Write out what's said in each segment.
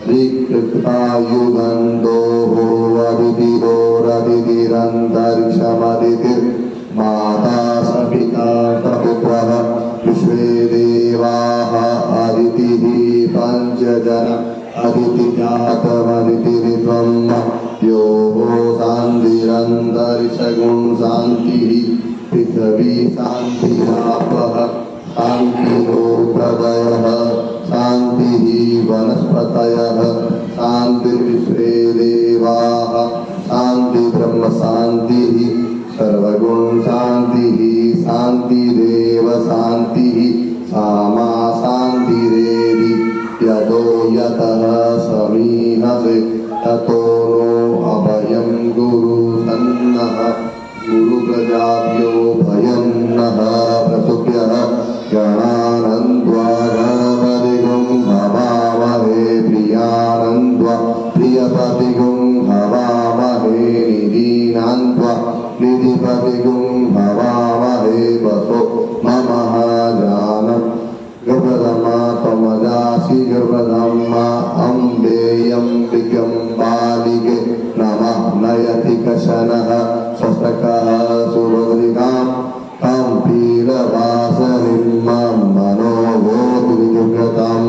ऋक्तायुगन्धो अदितिरोरदितिरन्तरिक्षमदितिर् माता सपिता सपुत्रः विश्वे देवाः अदितिः पञ्चजन अदितिजातमदितिरित्वं यो शान्तिरन्तरिक्षगुं शान्तिः पृथिवी शान्तिरापः शान्तिरो प्रदयः शान्तिः वनस्पतयः शान्तिर्विश्वे देवाः शान्ति ब्रह्म शान्तिः सर्वगुण शान्तिः शान्तिरेव शान्तिः सामा शान्तिरेवि यतो यतः समीहसे ततो नो अभयं गुरु सन्नः गुरु प्रजाभ्यो भयं नः प्रसुभ्यः गणानन्द्वा गणपतिगुं हवामहे प्रियानन्द्वा प्रियपतिगुं हवामहे निधीनान्त्वा निधिपतिगुं हवामहे वसो ममः जानम् गर्भधमा त्वमजासि गर्भधम्मा अम्बेयम्बिकं बालिके नमः नयति कशनः स्वस्तकः सुभद्रिकां तं पीलवासनिं मनोभोतिविजुगतं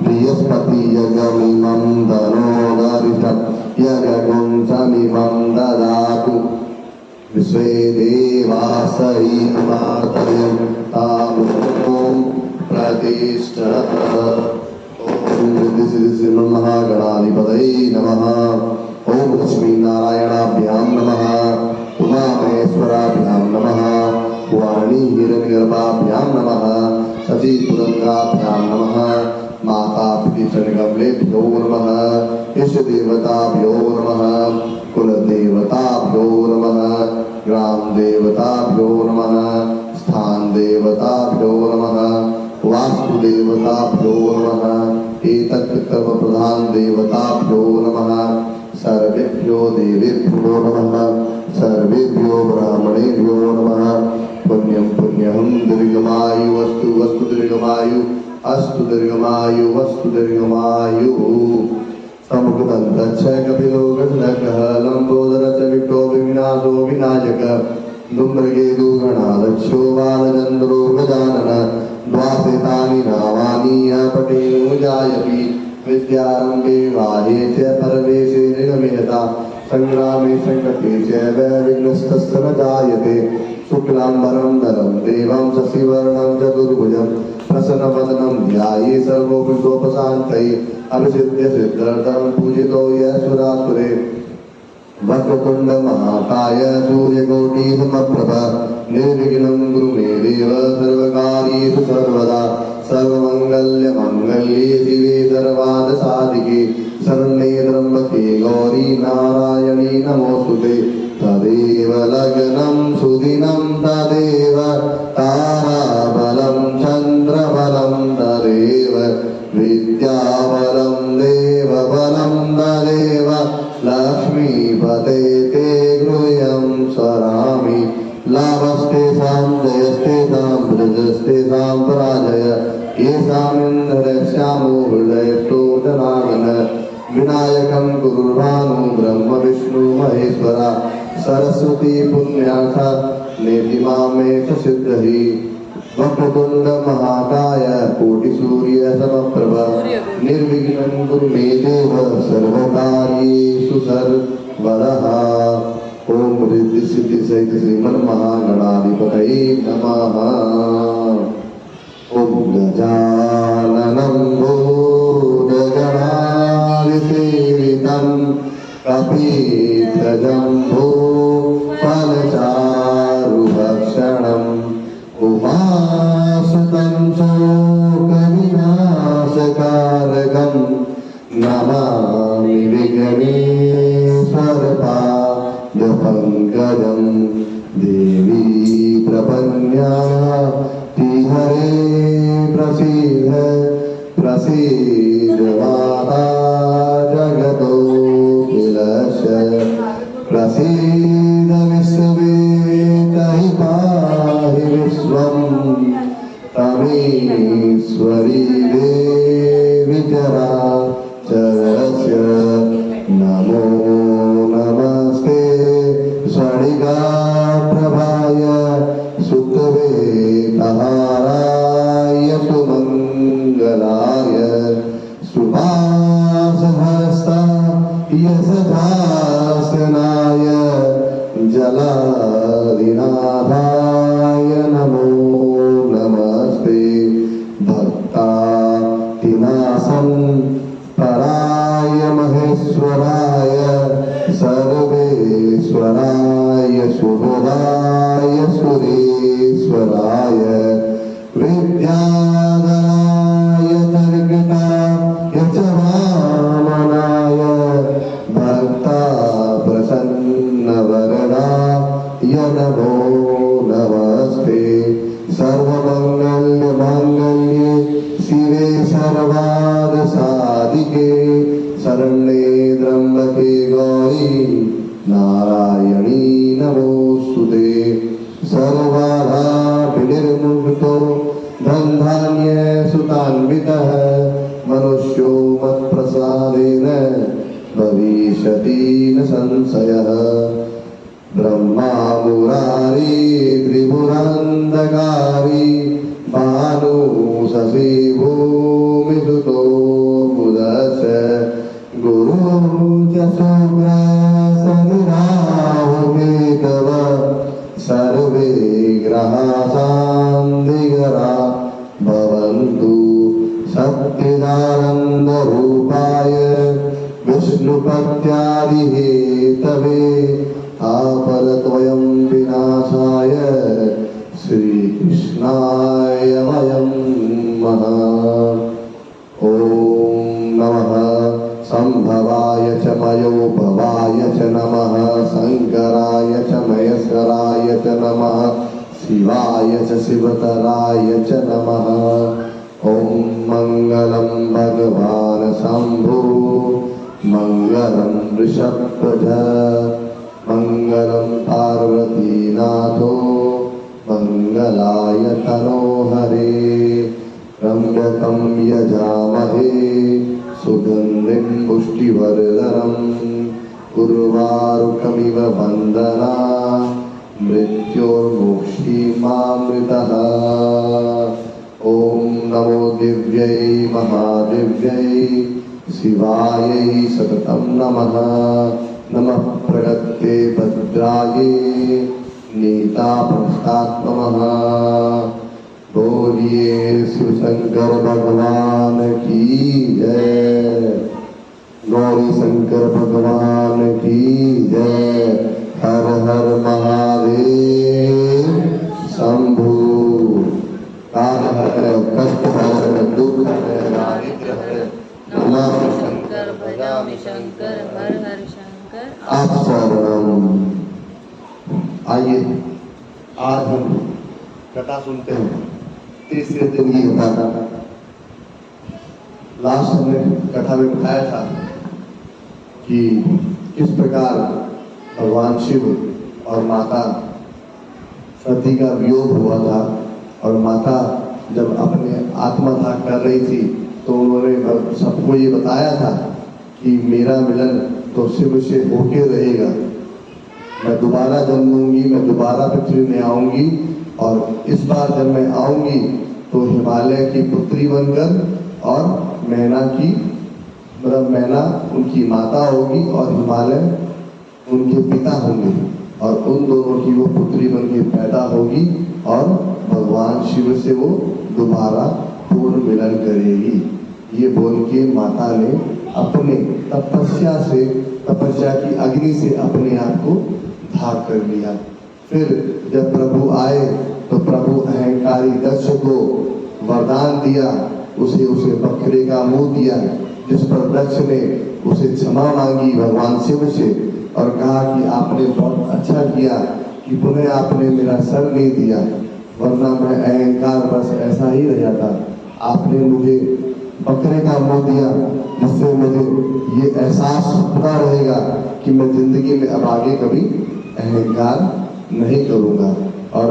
बृहस्पतियगमिमं धनोदरिषं यगुंसमिमं ददातु विश्वे देवासहि मातयं तामुं प्रतिष्ठः। ओम महागणाधिपतये नमः। ओम लक्ष्मी नारायणाभ्यां नमः। उमामहेश्वराभ्यां नमः। वाणी हिरण्यगर्भाभ्यां नमः। शची तुरंगाभ्यां नमः। माता पितृचरणकमलेभ्यो नमः। इष्ट देवताभ्यो नमः। कुल देवताभ्यो नमः। ग्राम देवताभ्यो नमः। स्थान देवताभ्यो नमः। वास्तु देवताभ्यो नमः। एतत् कर्म प्रधान देवताभ्यो नमः। सर्वेभ्यो देवेभ्यो नमः। सर्वेभ्यो ब्राह्मणेभ्यो नमः। पुण्यं पुण्यं दीर्घमायु वस्तु वस्तु दीर्घमायु अस्तु दीर्घमायु वस्तु दीर्घमायु। समुखदन्तच्छ कपिलो गण्डकः लम्बोदर च विष्टो विनाशो विनाशक धूम्रकेतु गणाध्यक्षो बालचन्द्रो गजानन द्वादशानि नामानि अपठेनुजायति विद्यारम्भे बाह्ये च परवेशे निगम्यता संग्रामे संकटे च विघ्नस्तस्य न जायते शुक्लाम्बरं धरं देवं शशिवर्णं चतुर्भुजं प्रसन्नवदनं ध्याये सर्वोपशान्तये अभिषिद्य सिद्ध्यर्थं पूजितो यशुरासुरे वक्रतुण्ड महाकाय सूर्यकोटि समप्रभ निर्विघ्नं कुरु मे देव सर्वकार्येषु सर्वदा सर्वमंगल्य मंगल्ये शिवे सर्वार्थसाधिके शरण्ये त्र्यंबके गौरी नारायणी नमोस्तुते। तदेव लग्नं सुदिनं तदेव ताराबलं चन्द्रबलं तदेव विद्याबलं देवबलं तदेव लक्ष्मीपते ते गृह्यं स्मरामि। लाभस्तेषां जयस्तेषां वृजस्तेषां पराजय येषामिन्द्रस्यामो हृदयस्थो जनार्दन। विनायकं कुर्वाणो ब्रह्म विष्णु महेश्वरा सरस्वती पुण्यार्था नेति मामेष सिद्धिः। वक्रतुण्ड महाकाय कोटिसूर्य समप्रभ निर्विघ्नं कुरु मे देव सर्वकार्येषु सर्वदा। ओम रिद्धि सिद्धि सहित श्रीमन महागणाधिपतये नमः। ओम गजाननं भूतगणाधिसेवितं कपीतजम्बो फलचारुभक्षणम् उमासुतं शोकविनाशकारकं नमामि विघ्नेश्वरपादपङ्कजं। देवी प्रपन्नाति हरे प्रसीद प्रसीद माता जगतोऽखिलस्य प्रसीद विश्ववेदहि पाहि विश्वं। तमेश्वरी देवी चराचर पराय महेश्वराय सर्वेश्वराय शुभदाय सुरेश्वराय विद्याधराय तर्कटाय च वामनाय भक्ता प्रसन्नवरदाय नमो नमस्ते। सर्वमंगल मांगल्ये शिवे सर्वार्थसाधिके शरण्ये त्र्यंबके गौरी नारायणी नमोस्तुते। सर्वबाधा विनिर्मुक्तो धनधान्य सुतान्वितः मनुष्यो मत्प्रसादेन भविष्यति न संशयः। ब्रह्मा मुरारी त्रिपुरान्धकारी भानु शशि भूमिसुतो बुधश्च गुरु च शुक्र शनि राहु केतव सर्वे ग्रहा शान्तिकरा भवन्तु। सच्चिदानन्द रूपाय विष्णुपत्यादिहेतवे आपरद्वयं विनाशाय श्रीकृष्णाय वयं नमः। ॐ नमः संभवाय च मयोभवाय च नमः। शंकराय च महेश्वराय च नमः। शिवाय च शिवतराय च नमः। ॐ मंगलं भगवान् शंभो मंगलं वृषभध्वज मंगलं पार्वतीनाथो मंगलाय तनोहरे। त्र्यंबकं यजामहे सुगन्धिं पुष्टिवर्धनम् उर्वारुकमिव वन्दना मृत्योर्मुक्षीमामृतः। ॐ नमो दिव्यै महादिव्यै शिवायै सततं नमः। नमः प्रगते भद्रायै नीतापस्तात्मनः। बोलिए शिव शंकर भगवान की जय। गौरी शंकर भगवान की जय। हर हर महादेव शंभु। काल हर कष्ट हर दुख हर दारिद्र्य हर नमः शंकर भजामि शंकर हर हर शंकर आप शरणम। आइए आज हम कथा सुनते हैं। तीसरे दिन की कथा। लास्ट हमने कथा में बताया था कि किस प्रकार भगवान शिव और माता सती का वियोग हुआ था और माता जब अपने आत्मदाह कर रही थी तो उन्होंने सबको ये बताया था कि मेरा मिलन तो शिव से होके रहेगा। मैं दोबारा जन्मूंगी, मैं दोबारा पृथ्वी में आऊंगी और इस बार जब मैं आऊंगी तो हिमालय की पुत्री बनकर और मैना की मैना उनकी माता होगी और हिमालय उनके पिता होंगे और उन दोनों की वो पुत्री बनके पैदा होगी और भगवान शिव से वो दोबारा पूर्ण मिलन करेगी। ये बोल के माता ने अपने तपस्या की अग्नि से अपने आप को धार कर लिया। फिर जब प्रभु आए तो प्रभु अहंकारी दक्ष को वरदान दिया, उसे बकरे का मुंह दिया, जिस पर दक्ष ने उसे क्षमा मांगी भगवान शिव से और कहा कि आपने बहुत अच्छा किया कि पुनः आपने मेरा सर नहीं दिया, वरना मैं अहंकार बस ऐसा ही रह जाता। आपने मुझे बकरे का मुंह दिया जिससे मुझे ये एहसास होता रहेगा कि मैं जिंदगी में अब आगे कभी अहंकार नहीं करूँगा और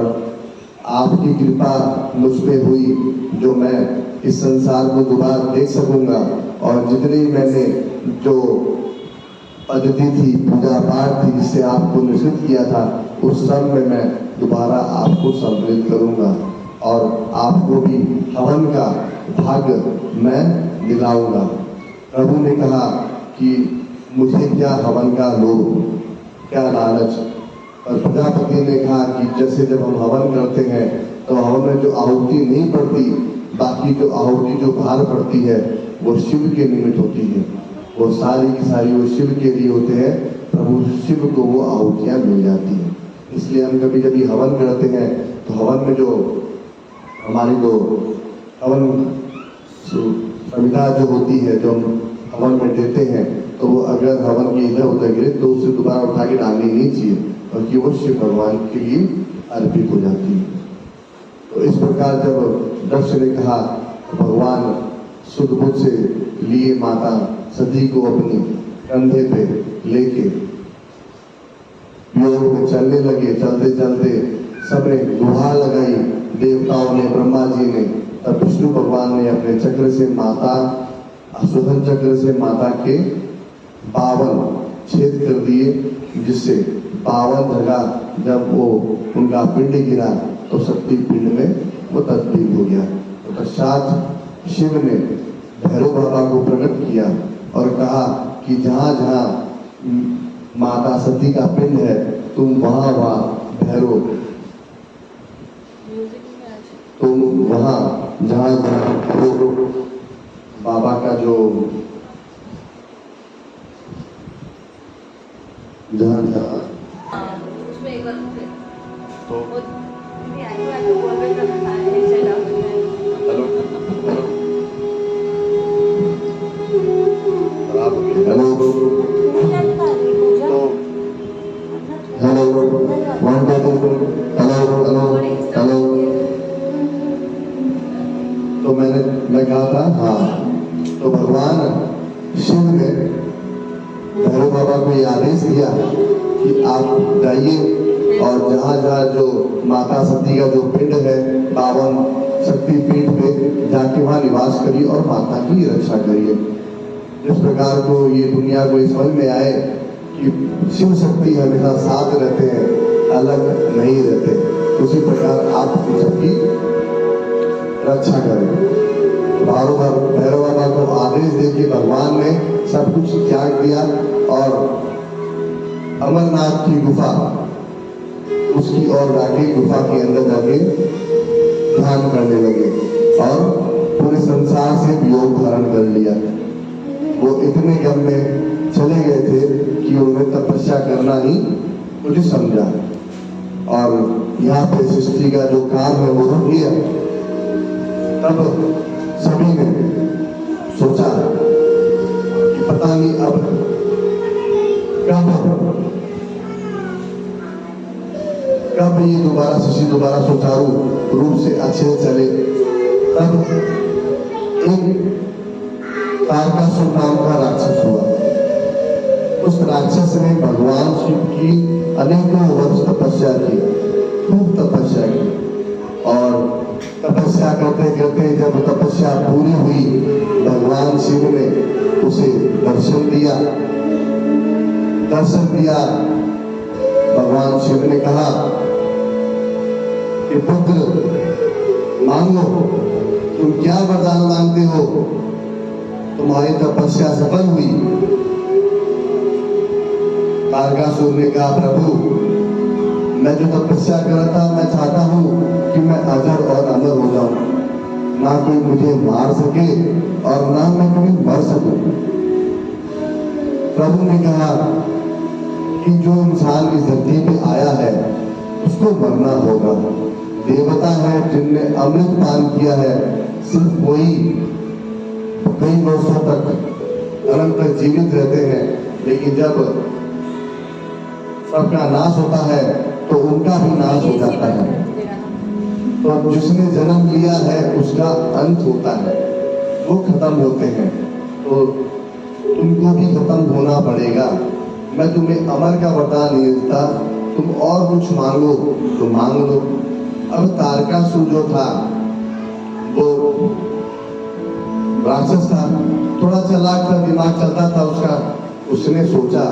आपकी कृपा मुझ पे हुई जो मैं इस संसार को दोबारा देख सकूंगा और जितनी मैंने जो पद्धति थी, पूजा पाठ थी जिससे आपको निश्चित किया था, उस सब में मैं दोबारा आपको सम्मिलित करूंगा और आपको भी हवन का भाग्य मैं दिलाऊंगा। प्रभु ने कहा कि मुझे क्या हवन का लोभ, क्या लालच। और प्रजापति ने कहा कि जैसे जब हम हवन करते हैं तो हवन में जो आहुति नहीं पड़ती, बाकी जो आहुति जो बाहर पड़ती है वो शिव के निमित्त होती है, वो सारी की सारी वो शिव के लिए होते हैं। प्रभु शिव को वो आहुतियाँ मिल जाती हैं। इसलिए हम कभी कभी हवन करते हैं तो हवन में जो हमारी जो हवन संविधा जो होती है, जो हम हवन में देते हैं, तो वो अगर हवन की इधर उधर गिरे तो उसे दोबारा उठा के डालनी नहीं चाहिए, क्योंकि वो शिव भगवान के लिए अर्पित हो जाती है। तो इस प्रकार जब दक्ष ने कहा तो भगवान शुद्ध बुद्ध से लिए माता सती को अपनी कंधे पे लेके योग में चलने लगे। चलते चलते सबने गुहार लगाई, देवताओं ने, ब्रह्मा जी ने। तब विष्णु भगवान ने अपने चक्र से माता, अशोधन चक्र से माता के 52 छेद कर दिए, जिससे 52 जगह जब वो उनका पिंड गिरा तो शक्ति पिंड में वो तब्दील हो गया। तो पश्चात शिव ने भैरव बाबा को प्रकट किया और कहा कि जहाँ जहाँ माता सती का पिंड है तुम वहाँ वहाँ भैरव, तुम वहाँ जहाँ जहाँ बाबा का जो जहाँ जहाँ तो तो मैं कहा था हाँ। तो भगवान शिव ने भैरव बाबा को ये आदेश दिया कि आप जाइए और जहाँ जहाँ जो माता सती का जो पिंड है 52 शक्ति पीठ पे जाके वहाँ निवास करिए और माता की रक्षा करिए। इस प्रकार को ये दुनिया को इस समझ में आए कि शिव शक्ति हमेशा साथ रहते हैं, अलग नहीं रहते। उसी प्रकार आप सबकी रक्षा करें। भैरव बाबा को आदेश देके भगवान ने सब कुछ त्याग दिया और अमरनाथ की गुफा उसकी ओर जाके गुफा के अंदर जाके ध्यान करने लगे और पूरे संसार से योग धारण कर लिया। वो इतने गम में चले गए थे कि उन्होंने तपस्या करना ही मुझे समझा और यहाँ पे सृष्टि का जो काम है वो रुक गया। तब सभी ने सोचा कि पता नहीं अब कब ये दोबारा सृष्टि दोबारा सुचारू रूप से अच्छे से चले। तब एक तारकासुर नाम का राक्षस हुआ। उस राक्षस ने भगवान शिव की अनेकों वर्ष तपस्या की, खूब तपस्या की और तपस्या करते करते जब तपस्या पूरी हुई भगवान शिव ने उसे दर्शन दिया। भगवान शिव ने कहा कि पुत्र मांगो, तुम क्या वरदान मांगते हो? तुम्हारी तपस्या सफल हुई। तारकासुर ने कहा प्रभु मैं जो तपस्या कर रहा था मैं चाहता हूँ कि मैं अजर और अमर हो जाऊं, ना कोई मुझे मार सके और ना मैं कभी मर सकूं। प्रभु ने कहा कि जो इंसान इस धरती पे आया है उसको मरना होगा। देवता है जिनने अमृत पान किया है, सिर्फ वही कई वर्षों तक अनंत तक जीवित रहते हैं, लेकिन जब सबका नाश होता है तो उनका भी नाश हो जाता है। तो जिसने जन्म लिया है उसका अंत होता है, वो खत्म होते हैं, तो तुमको भी खत्म होना पड़ेगा। मैं तुम्हें अमर का वरदान नहीं देता, तुम और कुछ मांगो तो मांग लो। अब तारकासुर जो था वो राक्षस था, थोड़ा चालाक था, दिमाग चलता था उसका। उसने सोचा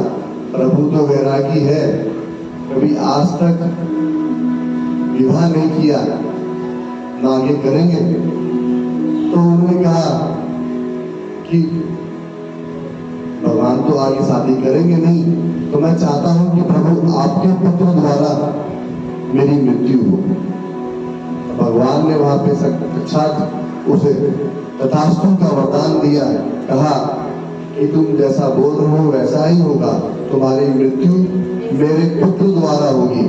प्रभु तो वैरागी है, कभी आज तक विवाह नहीं किया, ना आगे करेंगे। तो उन्होंने कहा कि भगवान तो आगे शादी करेंगे नहीं, तो मैं चाहता हूं कि प्रभु आपके पुत्र द्वारा मेरी मृत्यु हो। भगवान ने वहां पे साक्षात उसे तथास्तु का वरदान दिया, कहा कि तुम जैसा बोल रहे हो वैसा ही होगा, तुम्हारी मृत्यु मेरे पुत्र द्वारा होगी।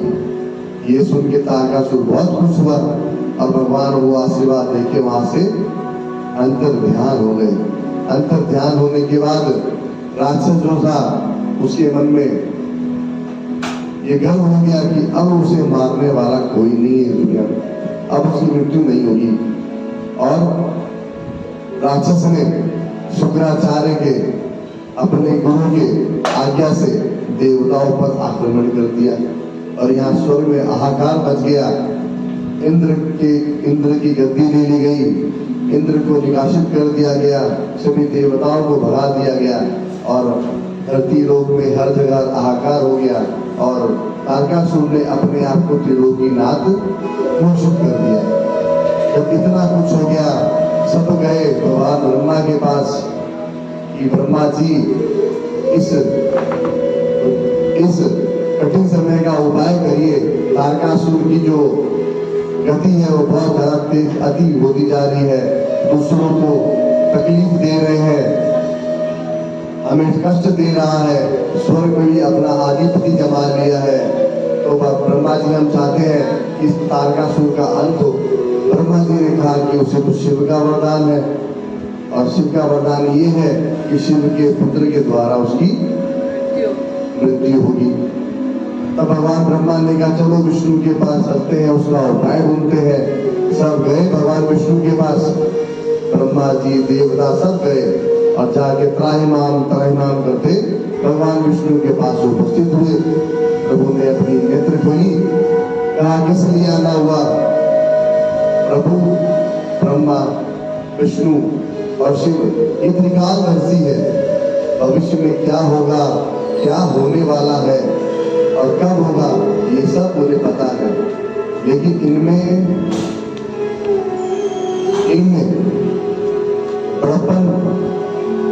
ये सुन के तारकासुर बहुत खुश हुआ और भगवान वो आशीर्वाद देके वहां से अंतर ध्यान हो गए। अंतर ध्यान होने के बाद राक्षस जो था उसके मन में ये गर्व हो गया कि अब उसे मारने वाला कोई नहीं है दुनिया में, अब उसकी मृत्यु नहीं होगी। और राक्षस ने शुक्राचार्य के अपने गुरु के आज्ञा से देवताओं पर आक्रमण कर दिया और यहाँ स्वर्ग में हाहाकार मच गया। इंद्र की गद्दी ले ली गई, इंद्र को निकासित कर दिया गया, सभी देवताओं को भगा दिया गया और धरती लोक में हर जगह हाहाकार हो गया और तारकासुर ने अपने आप को त्रिलोकीनाथ घोषित कर दिया। जब इतना कुछ हो गया, सब गए भगवान ब्रह्मा के पास कि ब्रह्मा जी इस कठिन समय का उपाय करिए, तारकासुर की जो गति है वो बहुत ज्यादा तेज अति होती जा रही है, दूसरों को तकलीफ दे रहे हैं, हमें कष्ट दे रहा है, स्वर्ग में भी अपना आधिपत्य जमा लिया है। तो ब्रह्मा जी हम चाहते हैं कि इस तारकासुर का अंत हो। ब्रह्मा जी ने कहा कि उसे तो शिव का वरदान है और शिव का वरदान ये है कि शिव के पुत्र के द्वारा उसकी मृत्यु होगी। तब भगवान ब्रह्मा ने कहा चलो विष्णु के पास चलते हैं, उसका उपाय ढूंढते हैं। सब गए भगवान विष्णु के पास, ब्रह्मा जी देवता सब गए और जाके त्राहिमाम करते भगवान विष्णु के पास उपस्थित हुए। प्रभु ने अपनी नेत्र खोली, कहा किस लिए आना हुआ? प्रभु ब्रह्मा विष्णु और शिव ये त्रिकालदर्शी है, भविष्य में क्या होगा, क्या होने वाला है और कब होगा ये सब मुझे पता है, लेकिन इनमें बड़प्पन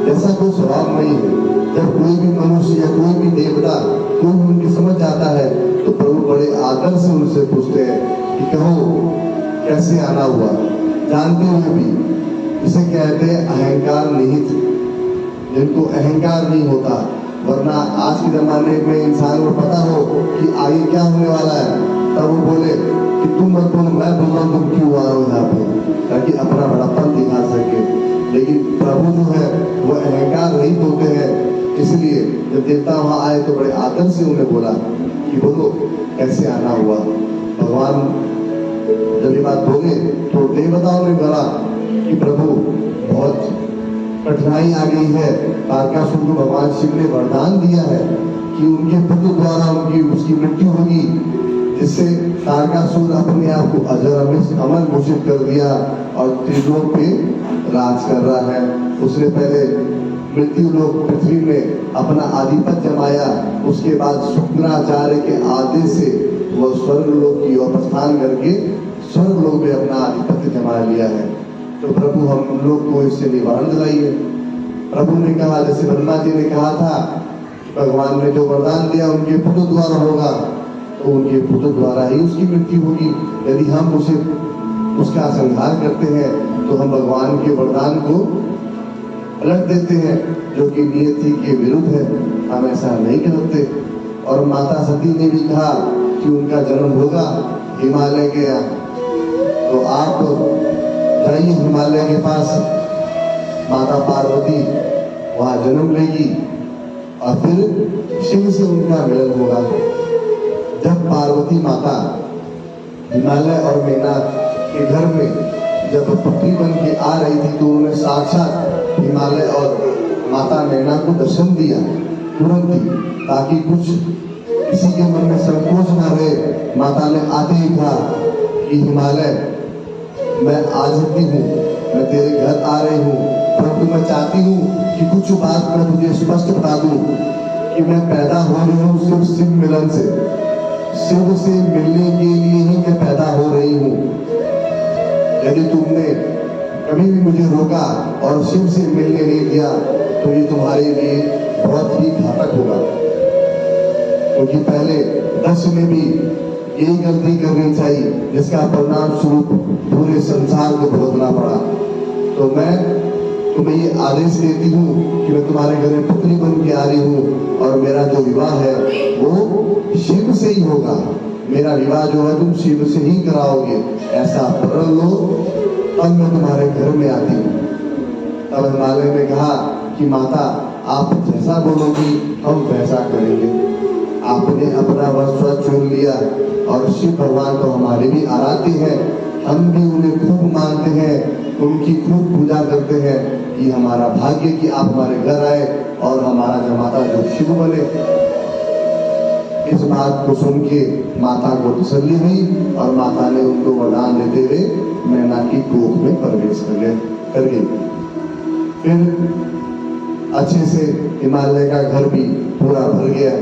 जैसा कोई स्वभाव नहीं है। जब कोई भी मनुष्य या कोई भी देवता कोई उनकी समझ जाता है तो प्रभु बड़े आदर से उनसे पूछते हैं कि कहो कैसे आना हुआ, जानते हुए भी। इसे कहते हैं अहंकार निहित, जिनको अहंकार नहीं होता। वरना आज के जमाने में इंसान को पता हो कि आगे क्या होने वाला है, तब वो बोले कि तुम मत बोलो, मैं बोल रहा हूँ, तुम क्यों आ रहे हो यहाँ पे, ताकि अपना बड़ापन दिखा सके। लेकिन प्रभु जो है वो अहंकार नहीं होते हैं, इसलिए जब देवता वहां आए तो बड़े आदर से उन्हें बोला कि बोलो कैसे आना हुआ। भगवान जब ये बात बोले तो देवताओं ने बोला कि प्रभु बहुत कठिनाई आ गई है, तारकासुर को भगवान शिव ने वरदान दिया है कि उनके पुत्र द्वारा उसकी मृत्यु होगी, जिससे तारकासुर अपने आप को अजर अमर घोषित कर दिया और त्रिलोक पे राज कर रहा है। उसने पहले मृत्यु लोक पृथ्वी में अपना आधिपत्य जमाया, उसके बाद शुक्राचार्य के आदेश से वह स्वर्ग लोक की ओर प्रस्थान करके स्वर्ग लोक में अपना आधिपत्य जमा लिया है। तो प्रभु हम लोग को इससे निवारण दिलाइए। प्रभु ने कहा, जैसे ब्रह्मा जी ने कहा था भगवान ने जो वरदान दिया उनके पुत्र द्वारा होगा, तो उनके पुत्र द्वारा ही उसकी मृत्यु होगी। यदि हम उसका संहार करते हैं तो हम भगवान के वरदान को पलट देते हैं, जो कि नियति के विरुद्ध है। हम ऐसा नहीं करते। और माता सती ने भी कहा कि उनका जन्म होगा हिमालय के यहाँ, तो आप जाइए हिमालय के पास, माता पार्वती वहां जन्म लेगी और फिर शिव से उनका मिलन होगा। जब पार्वती माता हिमालय और मेघनाथ के घर में जब पुत्री बन के आ रही थी तो उन्होंने साक्षात हिमालय और माता मेघनाथ को दर्शन दिया तुरंत ही, ताकि कुछ किसी के मन में संकोच न रहे। माता ने आते ही कहा कि हिमालय मैं आ सकती हूँ, मैं तेरे घर आ रही हूँ, परंतु मैं चाहती हूँ कि कुछ बात मैं तुझे स्पष्ट बता दूँ कि मैं पैदा हो रही हूँ सिर्फ शिव मिलन से, शिव से मिलने के लिए ही मैं पैदा हो रही हूँ। यदि तुमने कभी भी मुझे रोका और शिव से मिलने नहीं दिया तो ये तुम्हारे लिए बहुत ही घातक होगा, क्योंकि पहले दक्ष ने भी यही गलती करनी चाहिए जिसका परिणाम स्वरूप पूरे संसार को भुगतना पड़ा। तो मैं तुम्हें ये आदेश देती हूँ कि मैं तुम्हारे घर में पुत्री बन के आ रही हूँ और मेरा जो विवाह है वो शिव से ही होगा। मेरा विवाह जो है तुम शिव से ही कराओगे, ऐसा प्रण लो, तब मैं तुम्हारे घर में आती हूँ। तब हिमालय ने कहा कि माता आप जैसा बोलोगी हम वैसा करेंगे। आपने अपना वस्त्र चुन लिया और शिव भगवान तो हमारे भी आराध्य हैं, हम भी उन्हें खूब मानते हैं, उनकी खूब पूजा करते हैं। कि हमारा भाग्य कि आप हमारे घर आए और हमारा जमाता जो शिव बने। इस बात को सुन के माता को तसल्ली हुई और माता ने उनको वरदान देते हुए मैना की कोख में प्रवेश कर गई। फिर अच्छे से हिमालय का घर भी पूरा भर गया,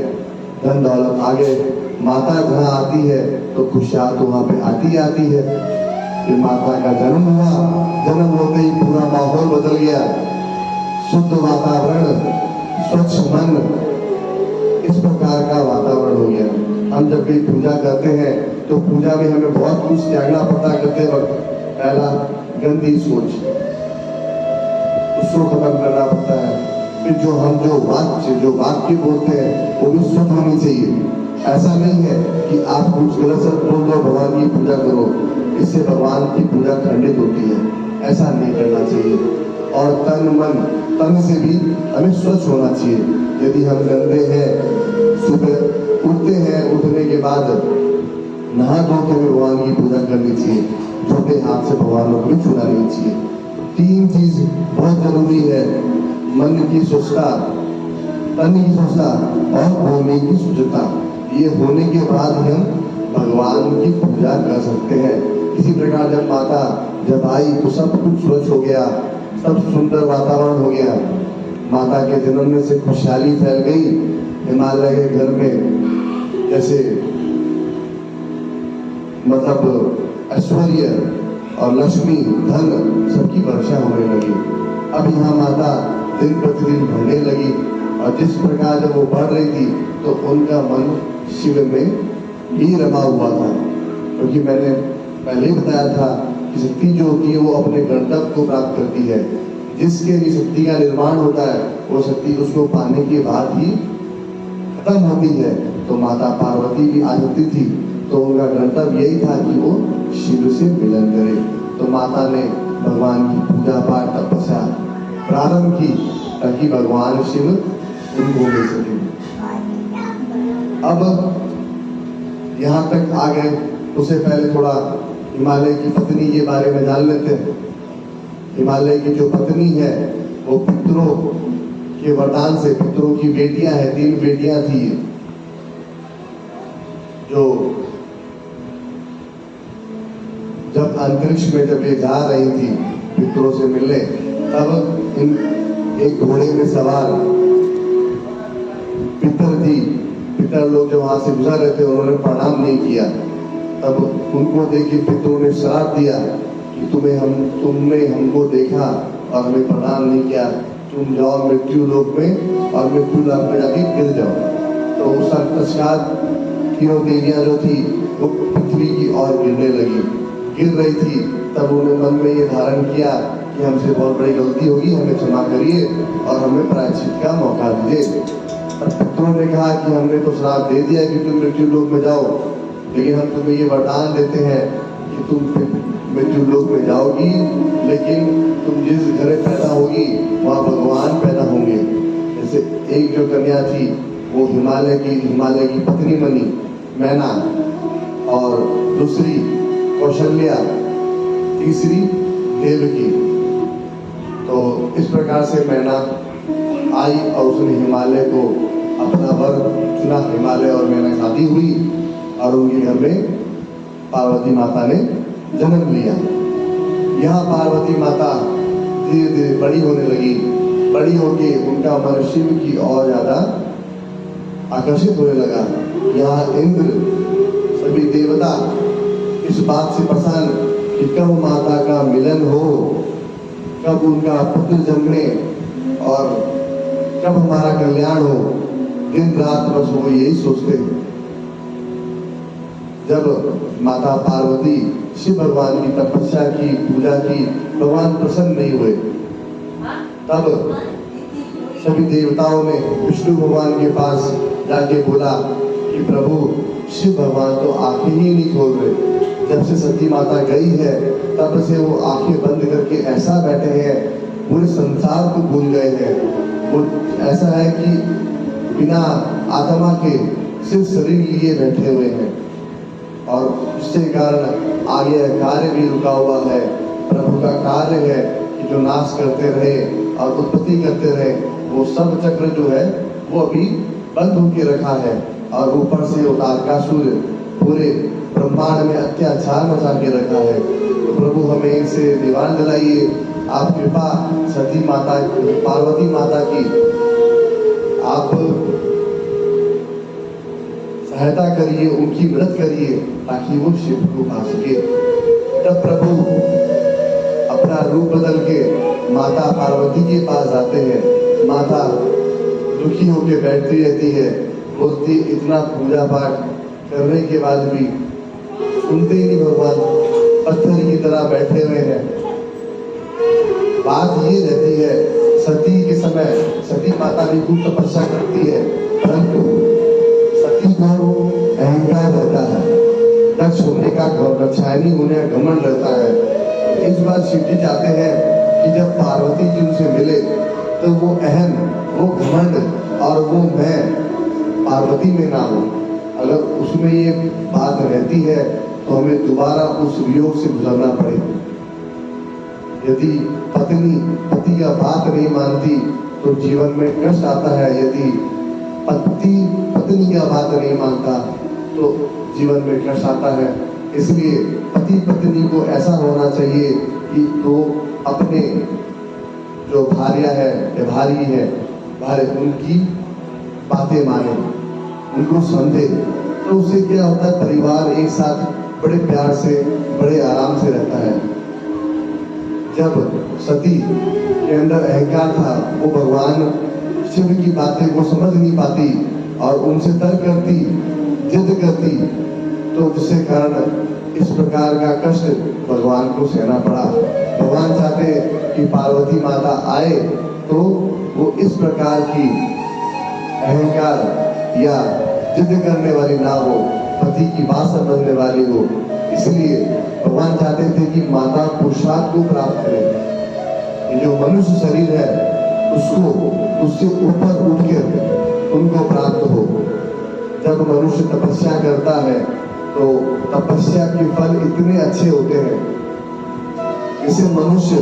धन दौलत आ गए। माता जहाँ आती है तो खुशहाल तो वहाँ पे आती है। फिर माता का जन्म हुआ, जन्म होते ही पूरा माहौल बदल गया, शुद्ध वातावरण, स्वच्छ मन, इस प्रकार का वातावरण हो गया। हम जब भी पूजा करते हैं तो पूजा में हमें बहुत कुछ त्यागना पड़ता है करते वक्त। पहला गंदी सोच, उसको खत्म करना पड़ता है। फिर जो वाक्य बोलते हैं वो भी शुद्ध होनी चाहिए। ऐसा नहीं है कि आप कुछ गलत शब्द बोल दो भगवान की पूजा करो, इससे भगवान की पूजा खंडित होती है, ऐसा नहीं करना चाहिए। और तन से भी हमें स्वच्छ होना चाहिए। यदि हम गंदे हैं, सुबह उठते हैं, उठने के बाद नहा धो के भगवान की पूजा करनी चाहिए, झूठे हाथ से भगवान को भी छूना नहीं चाहिए। 3 चीज बहुत जरूरी है, मन की स्वच्छता, तन की स्वच्छता और भूमि की शुद्धता। ये होने के बाद ही हम भगवान की पूजा कर सकते हैं। इसी प्रकार जब आई तो सब कुछ स्वच्छ हो गया, सब सुंदर वातावरण हो गया। माता के जन्म से खुशहाली फैल गई। हिमालय के घर में जैसे मतलब ऐश्वर्य और लक्ष्मी, धन सबकी वर्षा होने लगी। अब यहाँ माता दिन प्रतिदिन बढ़ने लगी और जिस प्रकार जब वो बढ़ रही थी तो उनका मन शिव में ही रमा हुआ था। क्योंकि मैंने पहले ही बताया था कि शक्ति जो होती है वो अपने गंतव्य को प्राप्त करती है। जिसके भी शक्ति का निर्माण होता है वो शक्ति उसको पाने के बाद ही खत्म होती है। तो माता पार्वती भी आ जाती थी, तो उनका गंतव्य यही था कि वो शिव से मिलन करे। तो माता ने भगवान की पूजा पाठ तपस्या प्रारंभ की ताकि भगवान शिव उनको मिल सके। अब यहाँ तक आ गए, उससे पहले थोड़ा हिमालय की पत्नी के बारे में जान लेते हैं। हिमालय की जो पत्नी है वो पितरों के वरदान से, पितरों की बेटियां हैं, 3 बेटियां थी जो जब अंतरिक्ष में जब ये जा रही थी पितरों से मिलने, तब एक घोड़े में सवार पितर लोग जो वहां से गुजर रहे थे उन्होंने प्रणाम नहीं किया। तब उनको देख के पितरों ने श्राप दिया कि तुमने हमको देखा और हमें प्रणाम नहीं किया, तुम जाओ मृत्यु लोक में और मृत्यु लोक में जाके गिर जाओ। तो उस पश्चात तीनों देवियां जो थी वो पृथ्वी की ओर गिर रही थी। तब उन्होंने मन में ये धारण किया कि हमसे बहुत बड़ी गलती होगी, हमें क्षमा करिए और हमें प्रायश्चित का मौका दीजिए। पितरों ने कहा कि हमने तो श्राप दे दिया कि तुम मृत्यु लोक में जाओ, लेकिन हम तुम्हें ये वरदान देते हैं कि तुम मृत्यु लोक में जाओगी, लेकिन तुम जिस घर में पैदा होगी वहाँ भगवान पैदा होंगे। जैसे एक जो कन्या थी वो हिमालय की पत्नी बनी मैना, और दूसरी कौशल्या, तीसरी देवकी। तो इस प्रकार से मैना आई और उसने हिमालय को अपना वर चुना। हिमालय और मैना शादी हुई और उनके घर में पार्वती माता ने जन्म लिया। यहाँ पार्वती माता धीरे धीरे बड़ी होने लगी। बड़ी होके उनका मन शिव की और ज्यादा आकर्षित होने लगा। यहाँ इंद्र, सभी देवता इस बात से प्रसन्न कि कब माता का मिलन हो, कब उनका पुत्र जन्मे और कब हमारा कल्याण हो। दिन रात बस वो यही सोचते हैं। जब माता पार्वती शिव भगवान की तपस्या की, पूजा की, भगवान प्रसन्न नहीं हुए, तब सभी देवताओं ने विष्णु भगवान के पास जाके बोला कि प्रभु शिव भगवान तो आंखें ही नहीं खोल रहे। जब से सती माता गई है तब से वो आंखें बंद करके ऐसा बैठे हैं, पूरे संसार को भूल गए हैं। वो ऐसा है कि बिना आत्मा के सिर्फ शरीर लिए बैठे हुए हैं और उसके कारण आगे कार्य भी रुका हुआ है। प्रभु का कार्य है कि जो नाश करते रहे और उत्पत्ति करते रहे, वो सब चक्र जो है वो अभी बंद होके रखा है और ऊपर से वो तारकासुर पूरे ब्रह्मांड में अत्याचार मचा के रखा है। तो प्रभु हमें इसे निवारण दिलाइए। आप कृपा सती माता, पार्वती माता की आप सहायता करिए, उनकी मदद करिए ताकि वो शिव को पा सके। तब प्रभु अपना रूप बदल के माता पार्वती के पास आते हैं। माता दुखी होकर बैठती रहती है, बोलती इतना पूजा पाठ करने के बाद भी सुनते ही नहीं भगवान, पत्थर की तरह बैठे हुए हैं। बात ये रहती है सती के समय सती माता भी खूब तपस्या करती है, परंतु सती को अहंकार रहता है, दक्ष होने का, दक्षायनी होने का घमंड रहता है। इस बार शिव जी चाहते हैं कि जब पार्वती जी उनसे मिले तो वो अहम, वो घमंड और वो मैं पार्वती में ना हो। अगर उसमें ये बात रहती है तो हमें दोबारा उस वियोग से गुजरना पड़ेगा। यदि पत्नी पति का बात नहीं मानती तो जीवन में कष्ट आता है। यदि पति पत्नी का बात नहीं मानता तो जीवन में कष्ट आता है। इसलिए पति पत्नी को ऐसा होना चाहिए कि तो अपने जो भार्या है या भारी है, उनकी बातें माने, उनको समझे। तो उससे क्या होता है, परिवार एक साथ बड़े प्यार से, बड़े आराम से रहता है। जब सती के अंदर अहंकार था, वो भगवान शिव की बातें को समझ नहीं पाती और उनसे तर्क करती, जिद करती, तो जिसके कारण इस प्रकार का कष्ट भगवान को सहना पड़ा। भगवान चाहते कि पार्वती माता आए तो वो इस प्रकार की अहंकार या जिद करने वाली ना हो, पति की बात समझने वाली हो। इसलिए भगवान चाहते थे कि माता पुरुषार्थ को प्राप्त करे। ये जो मनुष्य शरीर है उसको उससे ऊपर उठ के उनको प्राप्त हो। जब मनुष्य तपस्या करता है तो तपस्या के फल इतने अच्छे होते हैं। इसे मनुष्य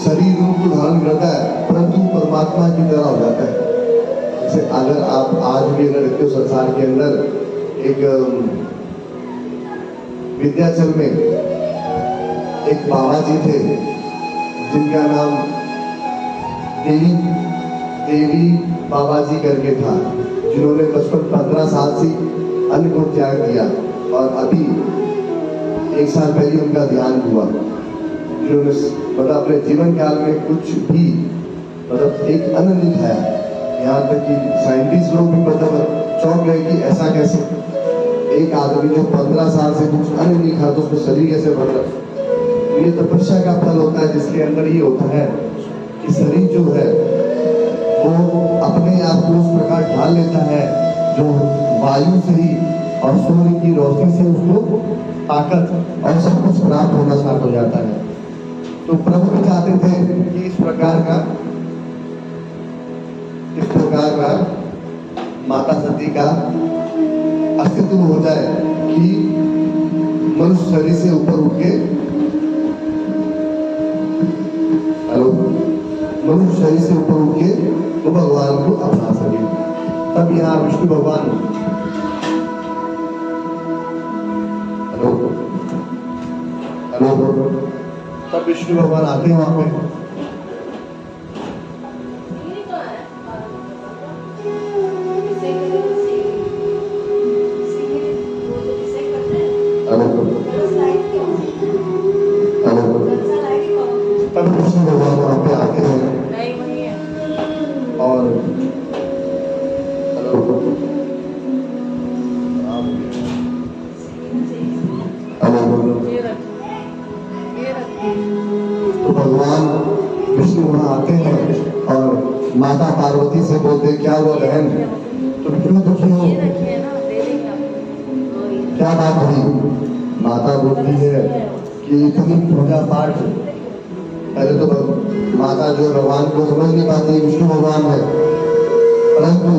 शरीर रूप को धारण करता है परंतु परमात्मा की तरह हो जाता है। जैसे अगर आप आज भी अगर रहते हो संसार के अंदर, एक विंध्याचल में एक बाबा जी थे जिनका नाम देवी बाबा जी करके था, जिन्होंने बचपन 15 साल से अन्न को त्याग दिया और अभी 1 साल पहले उनका ध्यान हुआ। जिन्होंने मतलब अपने जीवन काल में कुछ भी मतलब एक अन्न नहीं खाया। यहाँ तक कि साइंटिस्ट लोग भी मतलब चौंक गए कि ऐसा कैसे एक आदमी जो 15 साल से कुछ अन्न नहीं खाता तो उसका शरीर कैसे बढ़ रहा है। ये तपस्या का फल होता है जिसके अंदर ये होता है कि शरीर जो है वो अपने आप को उस प्रकार ढाल लेता है जो वायु से ही और सूर्य की रोशनी से उसको ताकत और सब कुछ प्राप्त होना स्टार्ट हो जाता है। तो प्रभु भी चाहते थे कि इस प्रकार का माता सती का अस्तित्व हो जाए कि मनुष्य शरीर से ऊपर उठ के मनुष्य शरीर से ऊपर उठ के वो भगवान को अपना सके। तब यहाँ विष्णु भगवान तब विष्णु भगवान आते हैं वहां पे। तब विष्णु भगवान वहां पे आते हैं और माता पार्वती से बोलते, क्या हुआ बहन, तुम क्यों दुखी हो, क्या बात हुई? माता बोलती है कि इतनी पूजा पाठ, पहले तो माता जो भगवान को समझ नहीं पाती, विष्णु भगवान है, परंतु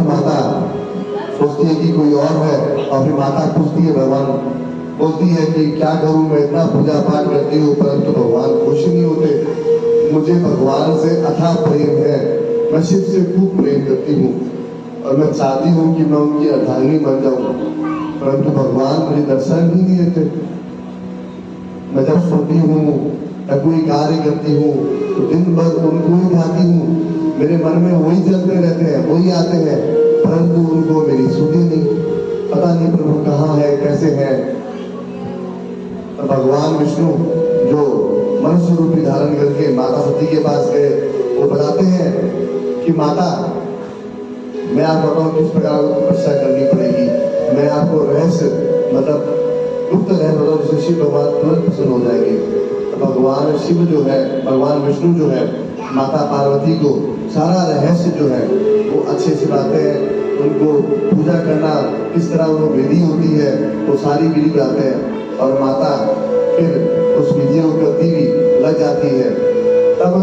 माता सोचती है कि कोई और है, और फिर माता पूछती है, भगवान बोलती है कि क्या करूं, मैं इतना पूजा पाठ करती हूँ परंतु भगवान खुश नहीं होते। मुझे भगवान से अथाह प्रेम है, मैं शिव से खूब प्रेम करती हूँ और मैं चाहती हूँ कि मैं उनकी अर्धांगिनी बन जाऊं, परंतु भगवान मुझे दर्शन ही नहीं देते। मैं जब सोती हूँ या कोई कार्य करती हूँ तो दिन भर उनको ही ध्याती हूँ, मेरे मन में वही चलते रहते हैं, वही आते हैं, परंतु उनको मेरी सुधी नहीं, पता नहीं प्रभु कहाँ है, कैसे है। तो भगवान विष्णु जो मनुष्य रूपी धारण करके माता सती के पास गए, वो बताते हैं कि माता, मैं आपको बताऊं किस प्रकार तपस्या करनी पड़ेगी, मैं आपको रहस्य मतलब गुप्त रहस्य बताऊं, जिससे शिव भगवान तुरंत प्रसन्न हो जाएंगे। तो भगवान शिव जो है, भगवान विष्णु जो है, माता पार्वती को सारा रहस्य जो है वो अच्छे से बताते हैं। उनको पूजा करना किस तरह वो विधि होती है वो सारी विधि बताते हैं, और माता फिर उस विधि को करती भी लग जाती है। तब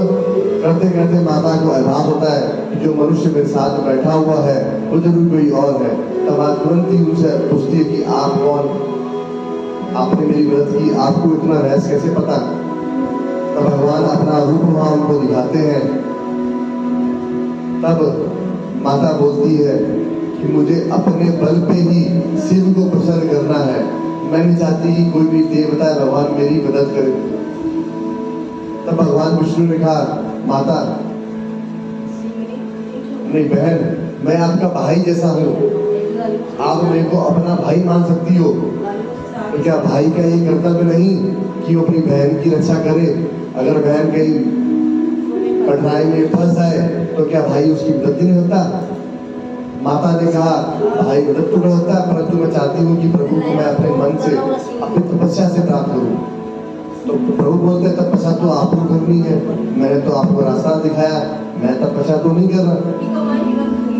करते करते माता को आभास होता है कि जो मनुष्य मेरे साथ बैठा हुआ है वो जरूर कोई और है। तब आप तुरंत ही उनसे पूछती है कि आप कौन, आपने मेरी मदद की, आपको इतना रहस्य कैसे पता? तब भगवान अपना रूप वहां उनको दिखाते हैं। तब माता बोलती है कि मुझे अपने बल पे ही शिव को प्रसन्न करना है, मैं नहीं चाहती कि कोई भी देवता भगवान मेरी मदद करे। तब भगवान विष्णु ने कहा, माता नहीं बहन, मैं आपका भाई जैसा हूँ, आप मेरे को अपना भाई मान सकती हो, तो क्या भाई का ये कर्तव्य नहीं कि वो अपनी बहन की रक्षा करे? अगर बहन कहीं कठिनाई में फंस जाए तो क्या भाई उसकी मदद नहीं होता? माता ने कहा, भाई मदद तो होता है, परंतु मैं चाहती हूँ कि प्रभु को मैं अपने मन से, अपनी तपस्या से प्राप्त करूँ। तो प्रभु बोलते हैं, तपस्या तो आपको करनी है, मैंने तो आपको रास्ता दिखाया, मैं तपस्या तो नहीं कर रहा।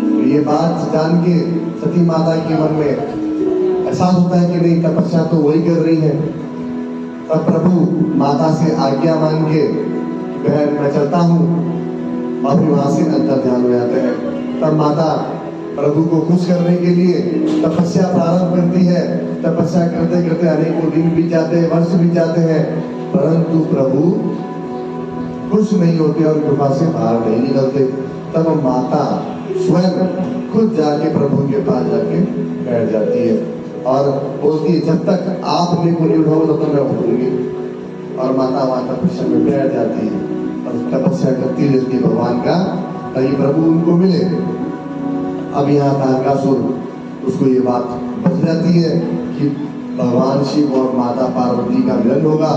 तो ये बात जान के सती माता के मन में एहसास होता है कि नहीं, तपस्या तो वही कर रही है। तब प्रभु माता से आज्ञा मांग के, बहन मैं चलता हूँ, और फिर वहां से अंतर ध्यान हो जाते हैं। तब माता प्रभु को खुश करने के लिए तपस्या प्रारंभ करती है। तपस्या करते करते अनेकों दिन बीत जाते हैं, वर्ष बीत जाते हैं, परंतु प्रभु खुश नहीं होते और कृपा से बाहर नहीं निकलते। तब माता स्वयं खुद जाके प्रभु के पास जाके बैठ जाती है और बोलती है, जब तक आप मेरे को नहीं उठाओगे तब तक मैं उठूंगी। और माता वहां तपस्या में बैठ जाती है और तपस्या करती रहती है भगवान का, ताकि प्रभु उनको मिले। अब यहाँ तारकासुर, उसको ये बात बच जाती है कि भगवान शिव और माता पार्वती का मिलन होगा,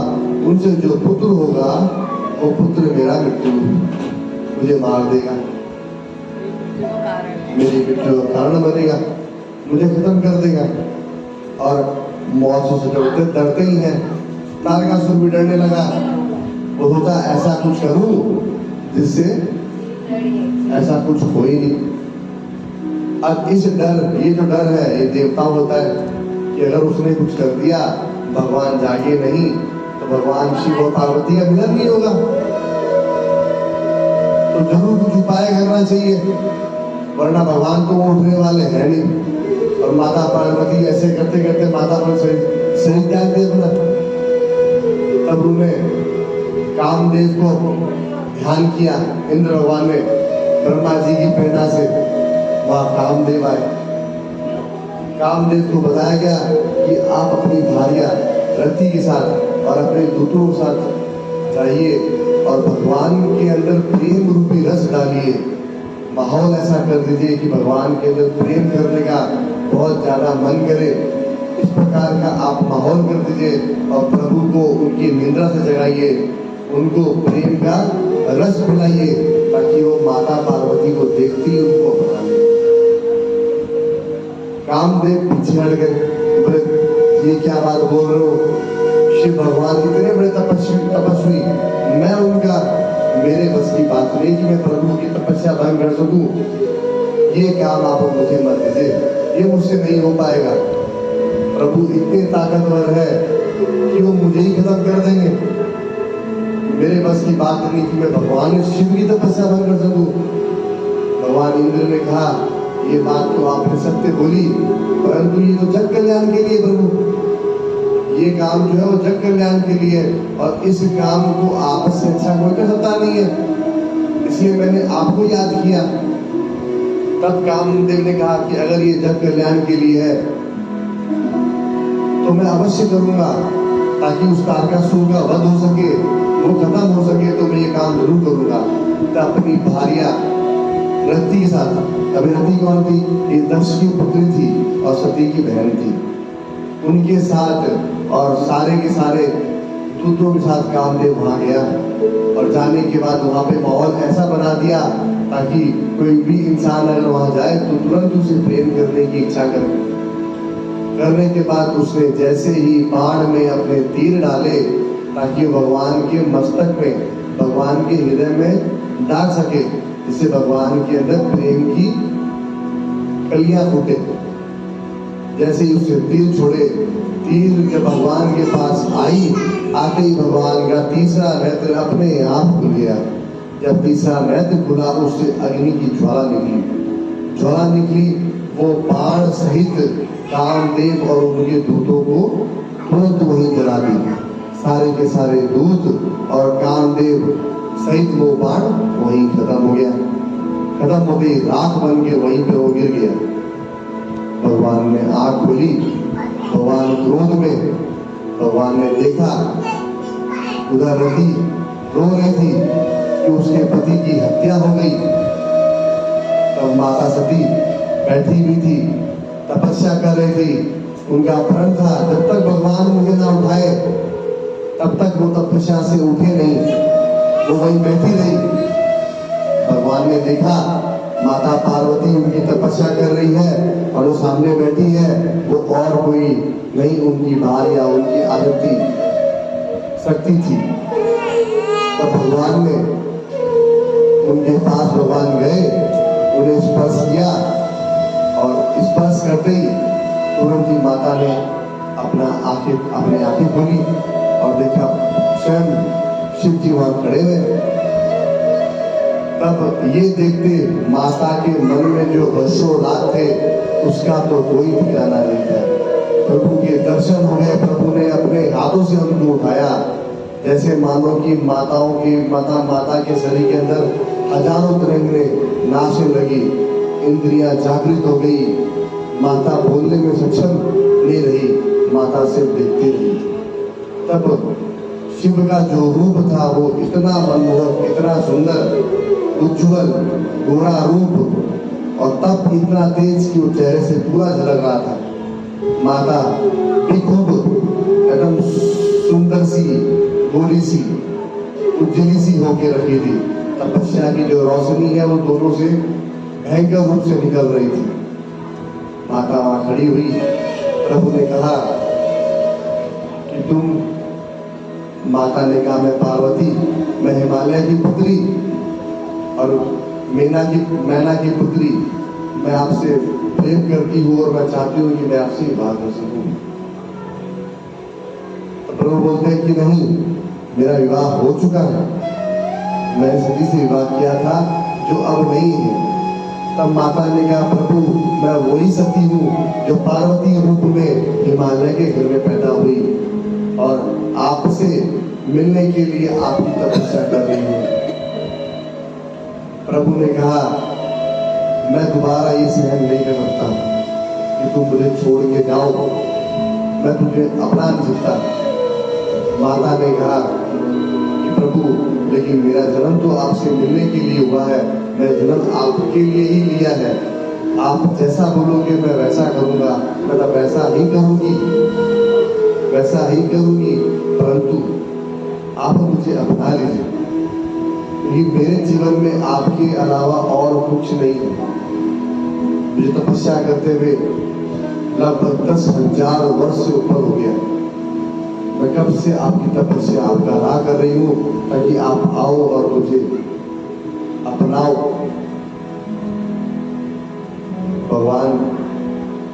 उनसे जो पुत्र होगा वो पुत्र मेरा मृत्यु, मुझे मार देगा, मेरी मृत्यु का कारण बनेगा, मुझे खत्म कर देगा। और मौत से डरते ही हैं। तारकासुर भी डरने लगा, वो होता ऐसा कुछ करूं जिससे ऐसा कुछ हो ही नहीं। अब इस डर, ये जो डर है ये देवता होता है कि अगर उसने कुछ कर दिया, भगवान जागे नहीं तो भगवान शिव और पार्वती का मिलन नहीं होगा। तो जरूर कुछ उपाय करना चाहिए, वरना भगवान तो उठने वाले हैं नहीं। और माता पार्वती ऐसे करते करते माता पर शरीर त्याग दे अपना। तब उन्होंने कामदेव को ध्यान किया, इंद्र भगवान ने ब्रह्मा जी की प्रेरणा से वहाँ कामदेव आए। कामदेव को बताया गया कि आप अपनी भार्या रति के साथ और अपने दूतों के साथ जाइए और भगवान के अंदर प्रेम रूपी रस डालिए, माहौल ऐसा कर दीजिए कि भगवान के अंदर प्रेम करने का बहुत ज्यादा मन करे। इस प्रकार का आप माहौल कर दीजिए और प्रभु को उनकी निंद्रा से जगाइए, उनको प्रेम का रस पिलाइए, ताकि वो माता पार्वती को देखती उनको अपना ले। कामदेव पीछे हट गए, बोले ये क्या बात बोल रहे हो, शिव भगवान इतने बड़े तपस्वी, मैं उनका, मेरे बस की बात नहीं कि मैं प्रभु की तपस्या भंग कर सकूं। ये काम आप मुझे मत दीजिए, ये मुझसे नहीं हो पाएगा। प्रभु इतने ताकतवर है कि वो मुझे ही खत्म कर देंगे। मेरे बस की बात नहीं कि मैं भगवान शिव की तपस्या भंग कर सकूं। भगवान इंद्र ने कहा, ये बात तो आपने सत्य बोली, परंतु ये तो जग कल्याण के लिए प्रभु, ये काम जो है वो जग कल्याण के लिए, और इस काम को आपस से अच्छा कोई कर सकता नहीं है, इसलिए मैंने आपको याद किया। तब कामदेव ने कहा कि अगर ये जग कल्याण के लिए है तो मैं अवश्य करूंगा, ताकि उस तारकासुर का वध हो सके, वो खत्म हो सके, तो मैं ये काम जरूर करूंगा। तो अपनी भार्या रति के साथ, अभी रति कौन थी? ये दक्ष की पुत्री थी और सती की बहन थी, उनके साथ और सारे के सारे दूतों के साथ कामदेव वहां गया, और जाने के बाद वहां पे माहौल ऐसा बना दिया ताकि कोई भी इंसान अगर वहां जाए तो तुरंत उसे प्रेम करने की इच्छा करे। करने के बाद उसने जैसे ही बाण में अपने तीर डाले ताकि भगवान के मस्तक में, भगवान के हृदय में डाल सके, जिससे भगवान के अंदर प्रेम की कलियां फूटे। जैसे ही उसने तीर छोड़े, तीर जब भगवान के पास आई, आते ही भगवान का तीसरा नेत्र अपने आप खुल गया। जब तीसरा नेत्र खुला, उससे अग्नि की ज्वाला निकली। वो बाण सहित कामदेव और उनके दूतों को तुरंत वहीं जला दी। सारे के सारे दूत और कामदेव सहित वो बाण वहीं खत्म हो गया। खत्म हो गई, राख बन के वहीं पे वो गिर गया। भगवान ने आंख खोली, भगवान क्रोध में, भगवान ने देखा उधर रति रो रही थी कि उसके पति की हत्या हो गई। तब माता सती बैठी हुई थी, तपस्या कर रही थी, उनका प्रण था जब तक भगवान मुझे ना उठाए तब तक वो तपस्या से उठे नहीं, वो वहीं बैठी रही। भगवान ने देखा माता पार्वती उनकी तपस्या कर रही है और वो सामने बैठी है, वो और कोई नहीं, उनकी भार्या, उनकी आदित्य शक्ति थी। तब भगवान ने उनके पास भगवान गए, उन्हें स्पर्श किया और स्पर्श करते ही तुरंत ही माता ने अपने आंखें खोली और देखा स्वयं शिव जी वहां खड़े हुए। तब ये देखते माता के मन में जो हर्षोल्लास थे उसका तो कोई ठिकाना नहीं था। प्रभु के दर्शन हो गए, प्रभु ने अपने हाथों से उनको उठाया, जैसे मानो कि माता के शरीर के अंदर हजारों तरंगें नाचने लगी, इंद्रियां जागृत हो गई, माता बोलने में सक्षम नहीं रही, माता से देखती रही। तब शिव का जो रूप था वो इतना मनमोहक, इतना सुंदर, उज्जवल, गोरा रूप, और तब इतना तेज कि वो चेहरे से पूरा झलक रहा था। माता भी खूब एकदम सुंदर सी, गोरी सी, उज्जवली सी होके रखी थी। तपस्या की जो रोशनी है वो दोनों से भयंकर रूप से निकल रही थी। माता वहां खड़ी हुई, प्रभु ने कहा कि तुम, माता ने कहा मैं पार्वती, मैं हिमालय की पुत्री और मैना की पुत्री, मैं आपसे प्रेम करती हूँ और मैं चाहती हूँ कि मैं आपसे विवाह कर सकूं। तो प्रभु बोलते हैं कि नहीं, मेरा विवाह हो चुका है, मैंने सती से विवाह किया था जो अब नहीं है। तब माता ने कहा प्रभु मैं वही सती हूँ जो पार्वती रूप में हिमालय के घर में पैदा हुई और आपसे मिलने के लिए आपकी तपस्या कर रही हूँ। प्रभु ने कहा मैं दोबारा ये सहन नहीं कर सकता कि तुम मुझे छोड़ के जाओ, मैं तुझे अपना नहीं सकता। माता ने कहा कि प्रभु लेकिन मेरा जन्म तो आपसे मिलने के लिए हुआ है, मैं जन्म आपके लिए ही लिया है, आप जैसा बोलोगे मैं वैसा करूंगा, मतलब वैसा ही करूंगी, वैसा ही करूंगी, परंतु आप मुझे अपना लीजिए, क्योंकि मेरे जीवन में आपके अलावा और कुछ नहीं है। मुझे तपस्या करते हुए लगभग 10,000 वर्ष से ऊपर हो गया। मैं कब से आपकी तपस्या आपका राह कर रही हूँ ताकि आप आओ और मुझे अपनाओ। भगवान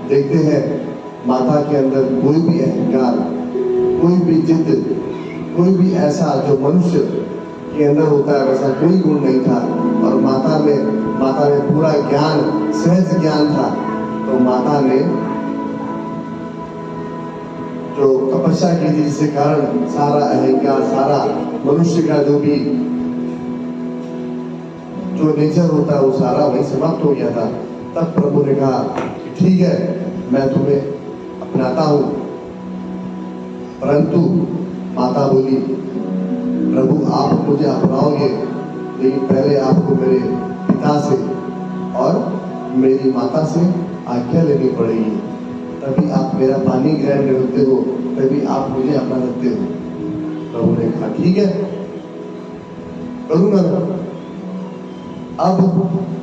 देखते हैं माता के अंदर कोई भी अहंकार, कोई भी जिद, कोई भी ऐसा जो मनुष्य के अंदर होता है वैसा कोई गुण नहीं था। और माता में पूरा ज्ञान, सहज ज्ञान था। तो माता ने जो तपस्या की थी जिसके कारण सारा अहंकार, सारा मनुष्य का जो भी जो नेचर होता है वो सारा वही समाप्त हो गया था। तब प्रभु ने कहा कि ठीक है, मैं तुम्हें अपनाता हूं। परंतु माता बोली, प्रभु आप मुझे अपनाओगे लेकिन पहले आपको मेरे पिता से और मेरी माता से आज्ञा लेनी पड़ेगी, तभी आप मेरा पानी ग्रहण करते हो, तभी आप मुझे अपना सकते हो। प्रभु ने कहा ठीक है, करूंगा। अब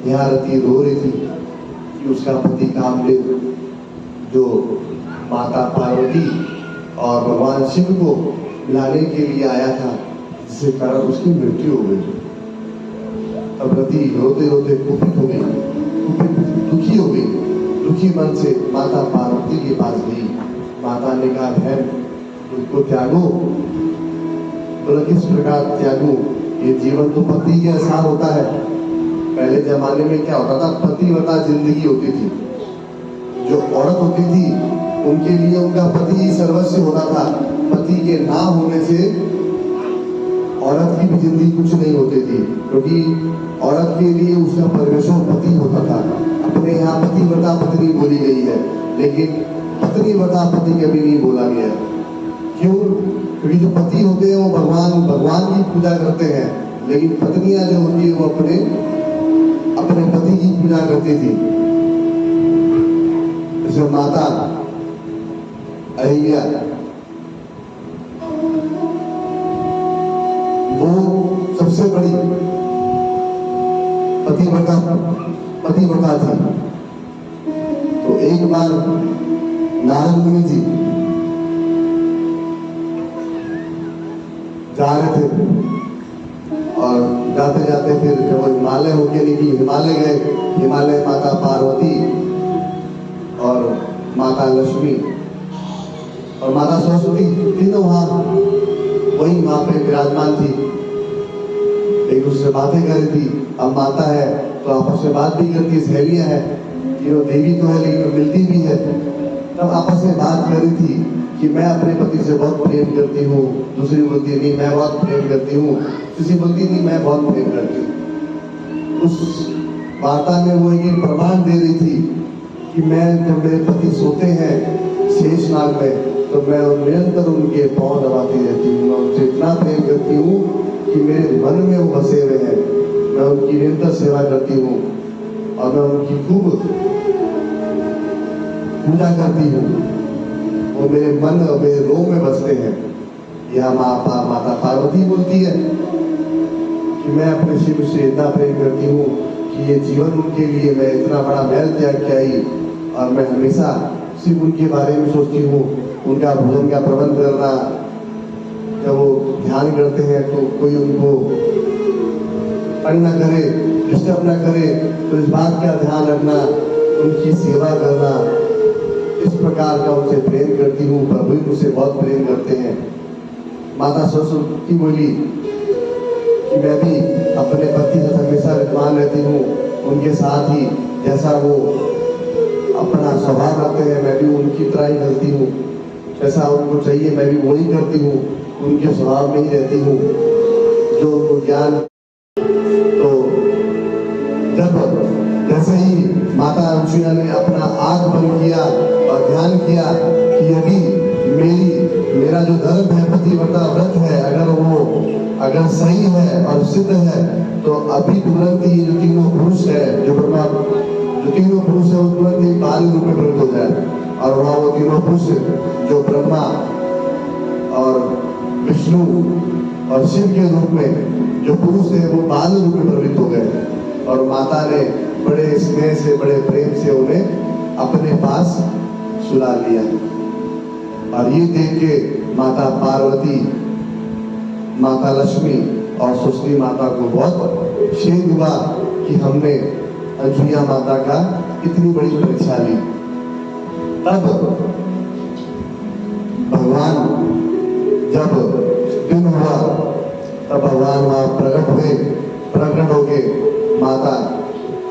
यहाँ रति रो रही थी कि उसका पति कामदेव जो माता पार्वती और भगवान शिव को मिलाने के लिए आया था, जिसके कारण उसकी मृत्यु हो गई। अब रति रोते रोते कुपित हो गई, दुखी हो गई। दुखी मन से माता पार्वती के पास गई। माता ने कहा, बहन तुमको त्यागो। बोला किस प्रकार त्यागो? ये जीवन तो पति के अनुसार होता है। पहले जमाने में क्या होता था, पतिव्रता जिंदगी होती थी। जो औरत होती थी उनके लिए उनका पति ही सर्वस्व होता था। पति के ना होने से औरत की भी जिंदगी कुछ नहीं होती थी, क्योंकि औरत के लिए उसका परमेश्वर पति होता था। अपने यहाँ पतिव्रता पत्नी बोली गई है, लेकिन पत्नीव्रता पति कभी नहीं बोला गया। क्यों? क्योंकि जो पति होते हैं वो भगवान की पूजा करते हैं, लेकिन पत्नियां जो होती है वो अपने पति की पूजा करती थी। जैसे माता अहिल्या, वो सबसे बड़ी पतिव्रता थी। तो एक बार नारद मुनि जी जा रहे थे और जाते जाते फिर जब वो हिमालय होके निकली, हिमालय गए। हिमालय माता पार्वती और माता लक्ष्मी और माता सरस्वती तीनों वहाँ पे विराजमान थी। एक दूसरे से बातें कर रही थी। अब माता है तो आपस में बात भी करती है, सहेलियां है, तीनों देवी तो है लेकिन मिलती भी है। तब आपस में बात कर रही थी कि मैं अपने पति से बहुत प्रेम करती हूँ। दूसरी बोलती नहीं मैं बहुत प्रेम करती हूँ। तीसरी बोलती नहीं मैं बहुत प्रेम करती हूँ। उस वार्ता में वो एक प्रमाण दे रही थी कि मैं जब मेरे पति सोते हैं शेषनाग में तो मैं निरंतर उनके पांव दबाती रहती हूँ। मैं उनसे इतना प्रेम करती हूँ कि मेरे मन में वो बसे हुए हैं। मैं उनकी निरंतर सेवा करती हूँ और मैं उनकी खूब पूजा करती हूँ। वो मेरे मन और मेरे रोह में बसते हैं। यह माता पार्वती बोलती है कि मैं अपने शिव से इतना प्रेम करती हूँ कि ये जीवन उनके लिए मैं इतना बड़ा महल त्याग के आई और मैं हमेशा सिर्फ उनके बारे में सोचती हूँ। उनका भोजन का प्रबंध करना, जब वो ध्यान करते हैं तो कोई उनको तंग न करे, डिस्टर्ब न करे, तो इस बात का ध्यान रखना, उनकी सेवा करना। इस प्रकार का उनसे प्रेम करती हूँ। प्रभु मुझसे बहुत प्रेम करते हैं। माता सरस्वती बोली कि मैं भी अपने पति से हमेशा विद्वान रहती हूँ, उनके साथ ही जैसा वो अपना स्वभाव रखते हैं मैं भी उनकी तरह ही करती हूँ। जैसा उनको चाहिए मैं भी वही करती हूँ, उनके स्वभाव में ही रहती हूँ जो उनको ज्ञान। तो जब जैसे ही माता अनुसुईया ने अपना आँख बंद किया और ध्यान किया कि यदि मेरा जो धर्म है पतिव्रता व्रत है, अगर सही है और सिद्ध है तो अभी तुरंत ही जो तीनों पुरुष है जो तीनों पुरुष है वो तुरंत ही बाल रूप में प्रकट हो जाए। और वहाँ वो तीनों पुरुष जो ब्रह्मा और विष्णु और शिव के रूप में जो पुरुष है वो बाल रूप में प्रकट हो गए। और माता ने बड़े स्नेह से, बड़े प्रेम से उन्हें अपने पास सुला लिया। और ये देख के माता पार्वती, माता लक्ष्मी और सुश्री माता को बहुत खेद हुआ कि हमने अनसुईया माता का इतनी बड़ी परीक्षा ली। तब भगवान जब दिन हुआ तब भगवान वहां प्रकट होके माता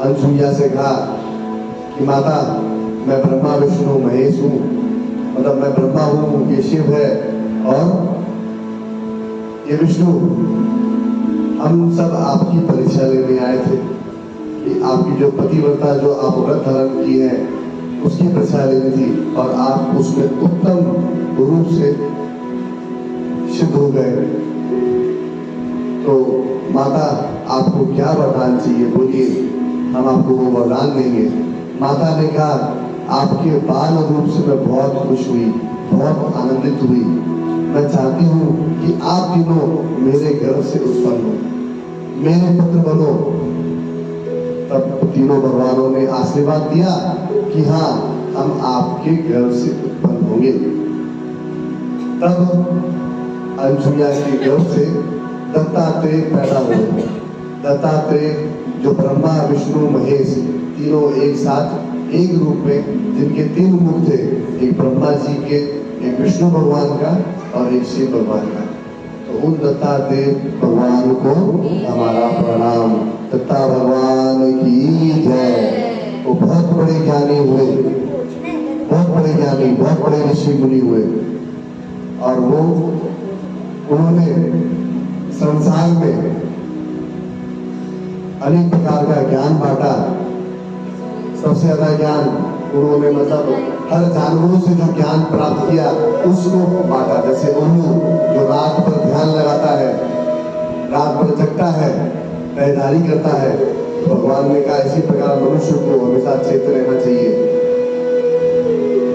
अनसुईया से कहा कि माता, मैं ब्रह्मा विष्णु महेश हूँ, मतलब मैं ब्रह्मा हूँ, ये शिव है और ये विष्णु, हम सब आपकी परीक्षा लेने आए थे कि आपकी जो पतिव्रता जो आप व्रत धारण की है उसकी परीक्षा लेनी थी और आप उसमें उत्तम रूप से सिद्ध हो गए। तो माता, आपको क्या वरदान चाहिए, बोलिए, हम आपको वो वरदान देंगे। माता ने कहा, आपके बाल रूप से मैं बहुत खुश हुई, बहुत आनंदित हुई। मैं चाहती हूँ कि आप तीनों मेरे गर्भ से उत्पन्न हो, मेरे पुत्र बनो। तब तीनों भगवानों ने आशीर्वाद दिया कि हाँ, हम आपके गर्भ से उत्पन्न होंगे। तब अनसुईया के गर्भ से दत्तात्रेय पैदा हुए। दत्तात्रेय जो ब्रह्मा विष्णु महेश तीनों एक साथ एक रूप में, जिनके तीन मुख थे, एक ब्रह्मा जी के, एक विष्णु भगवान का और एक शिव भगवान का। तो उन दत्तात्रेय भगवान को हमारा प्रणाम। दत्ता भगवान की जय। वो बहुत बड़े ज्ञानी हुए, बहुत बड़े ज्ञानी, बहुत बड़े ऋषि मुनि हुए और वो उन्होंने संसार में अनेक प्रकार का ज्ञान बांटा। सबसे ज्यादा ज्ञान उन्होंने मतलब हर जानवरों से जो ज्ञान प्राप्त किया उसको बांटा। जैसे उल्लू जो रात भर ध्यान लगाता है, रात भर जगता है, पहरेदारी करता है, भगवान ने कहा इसी प्रकार मनुष्य को हमेशा चेत रहना चाहिए।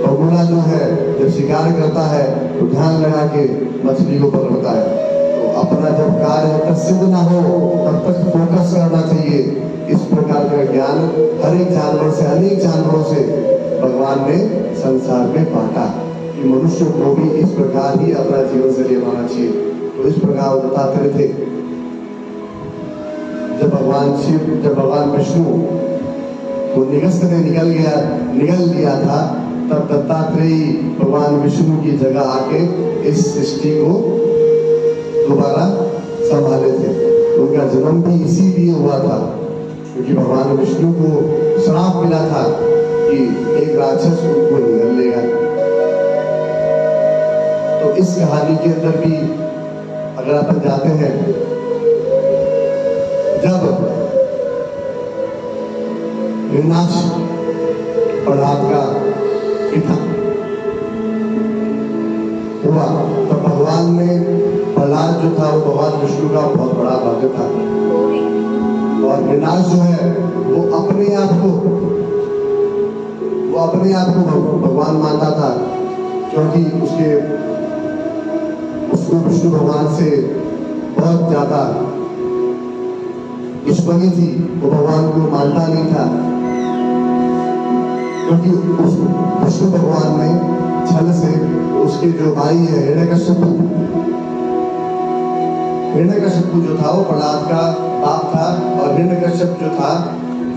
बगुला जो है जब शिकार करता है तो ध्यान लगा के मछली को पकड़ता है। तो अपना जब कार्य सिद्ध ना हो तब तक फोकस करना चाहिए। इस प्रकार का ज्ञान हर एक जानवर से, अनेक जानवरों से भगवान ने संसार में बांटा कि मनुष्य को भी इस प्रकार ही अपना जीवन शैली बनाना चाहिए। तो इस प्रकार वो बताते थे। जब भगवान शिव, जब भगवान विष्णु को निगस्त ने निगल दिया था, तब दत्तात्रेय भगवान विष्णु की जगह आके इस सृष्टि को दोबारा संभाले थे। उनका जन्म भी इसीलिए हुआ था क्योंकि भगवान विष्णु को श्राप मिला था कि एक राक्षस उनको निगल लेगा। तो इस कहानी के अंदर भी अगर अपन जाते हैं, जब हिरणाक्ष प्रहलाद का पिता हुआ तो भगवान ने, प्रहलाद जो था वो भगवान विष्णु का बहुत बड़ा भक्त था और हिरणाक्ष जो है वो अपने आप को भगवान मानता था क्योंकि उसको विष्णु भगवान से बहुत ज्यादा दुश्मनी थी। वो भगवान को मानता नहीं था क्योंकि उस विष्णु भगवान ने छल से उसके जो भाई है हिरण्यकश्यप जो था वो प्रहलाद का बाप था और हिरण्यकश्यप जो था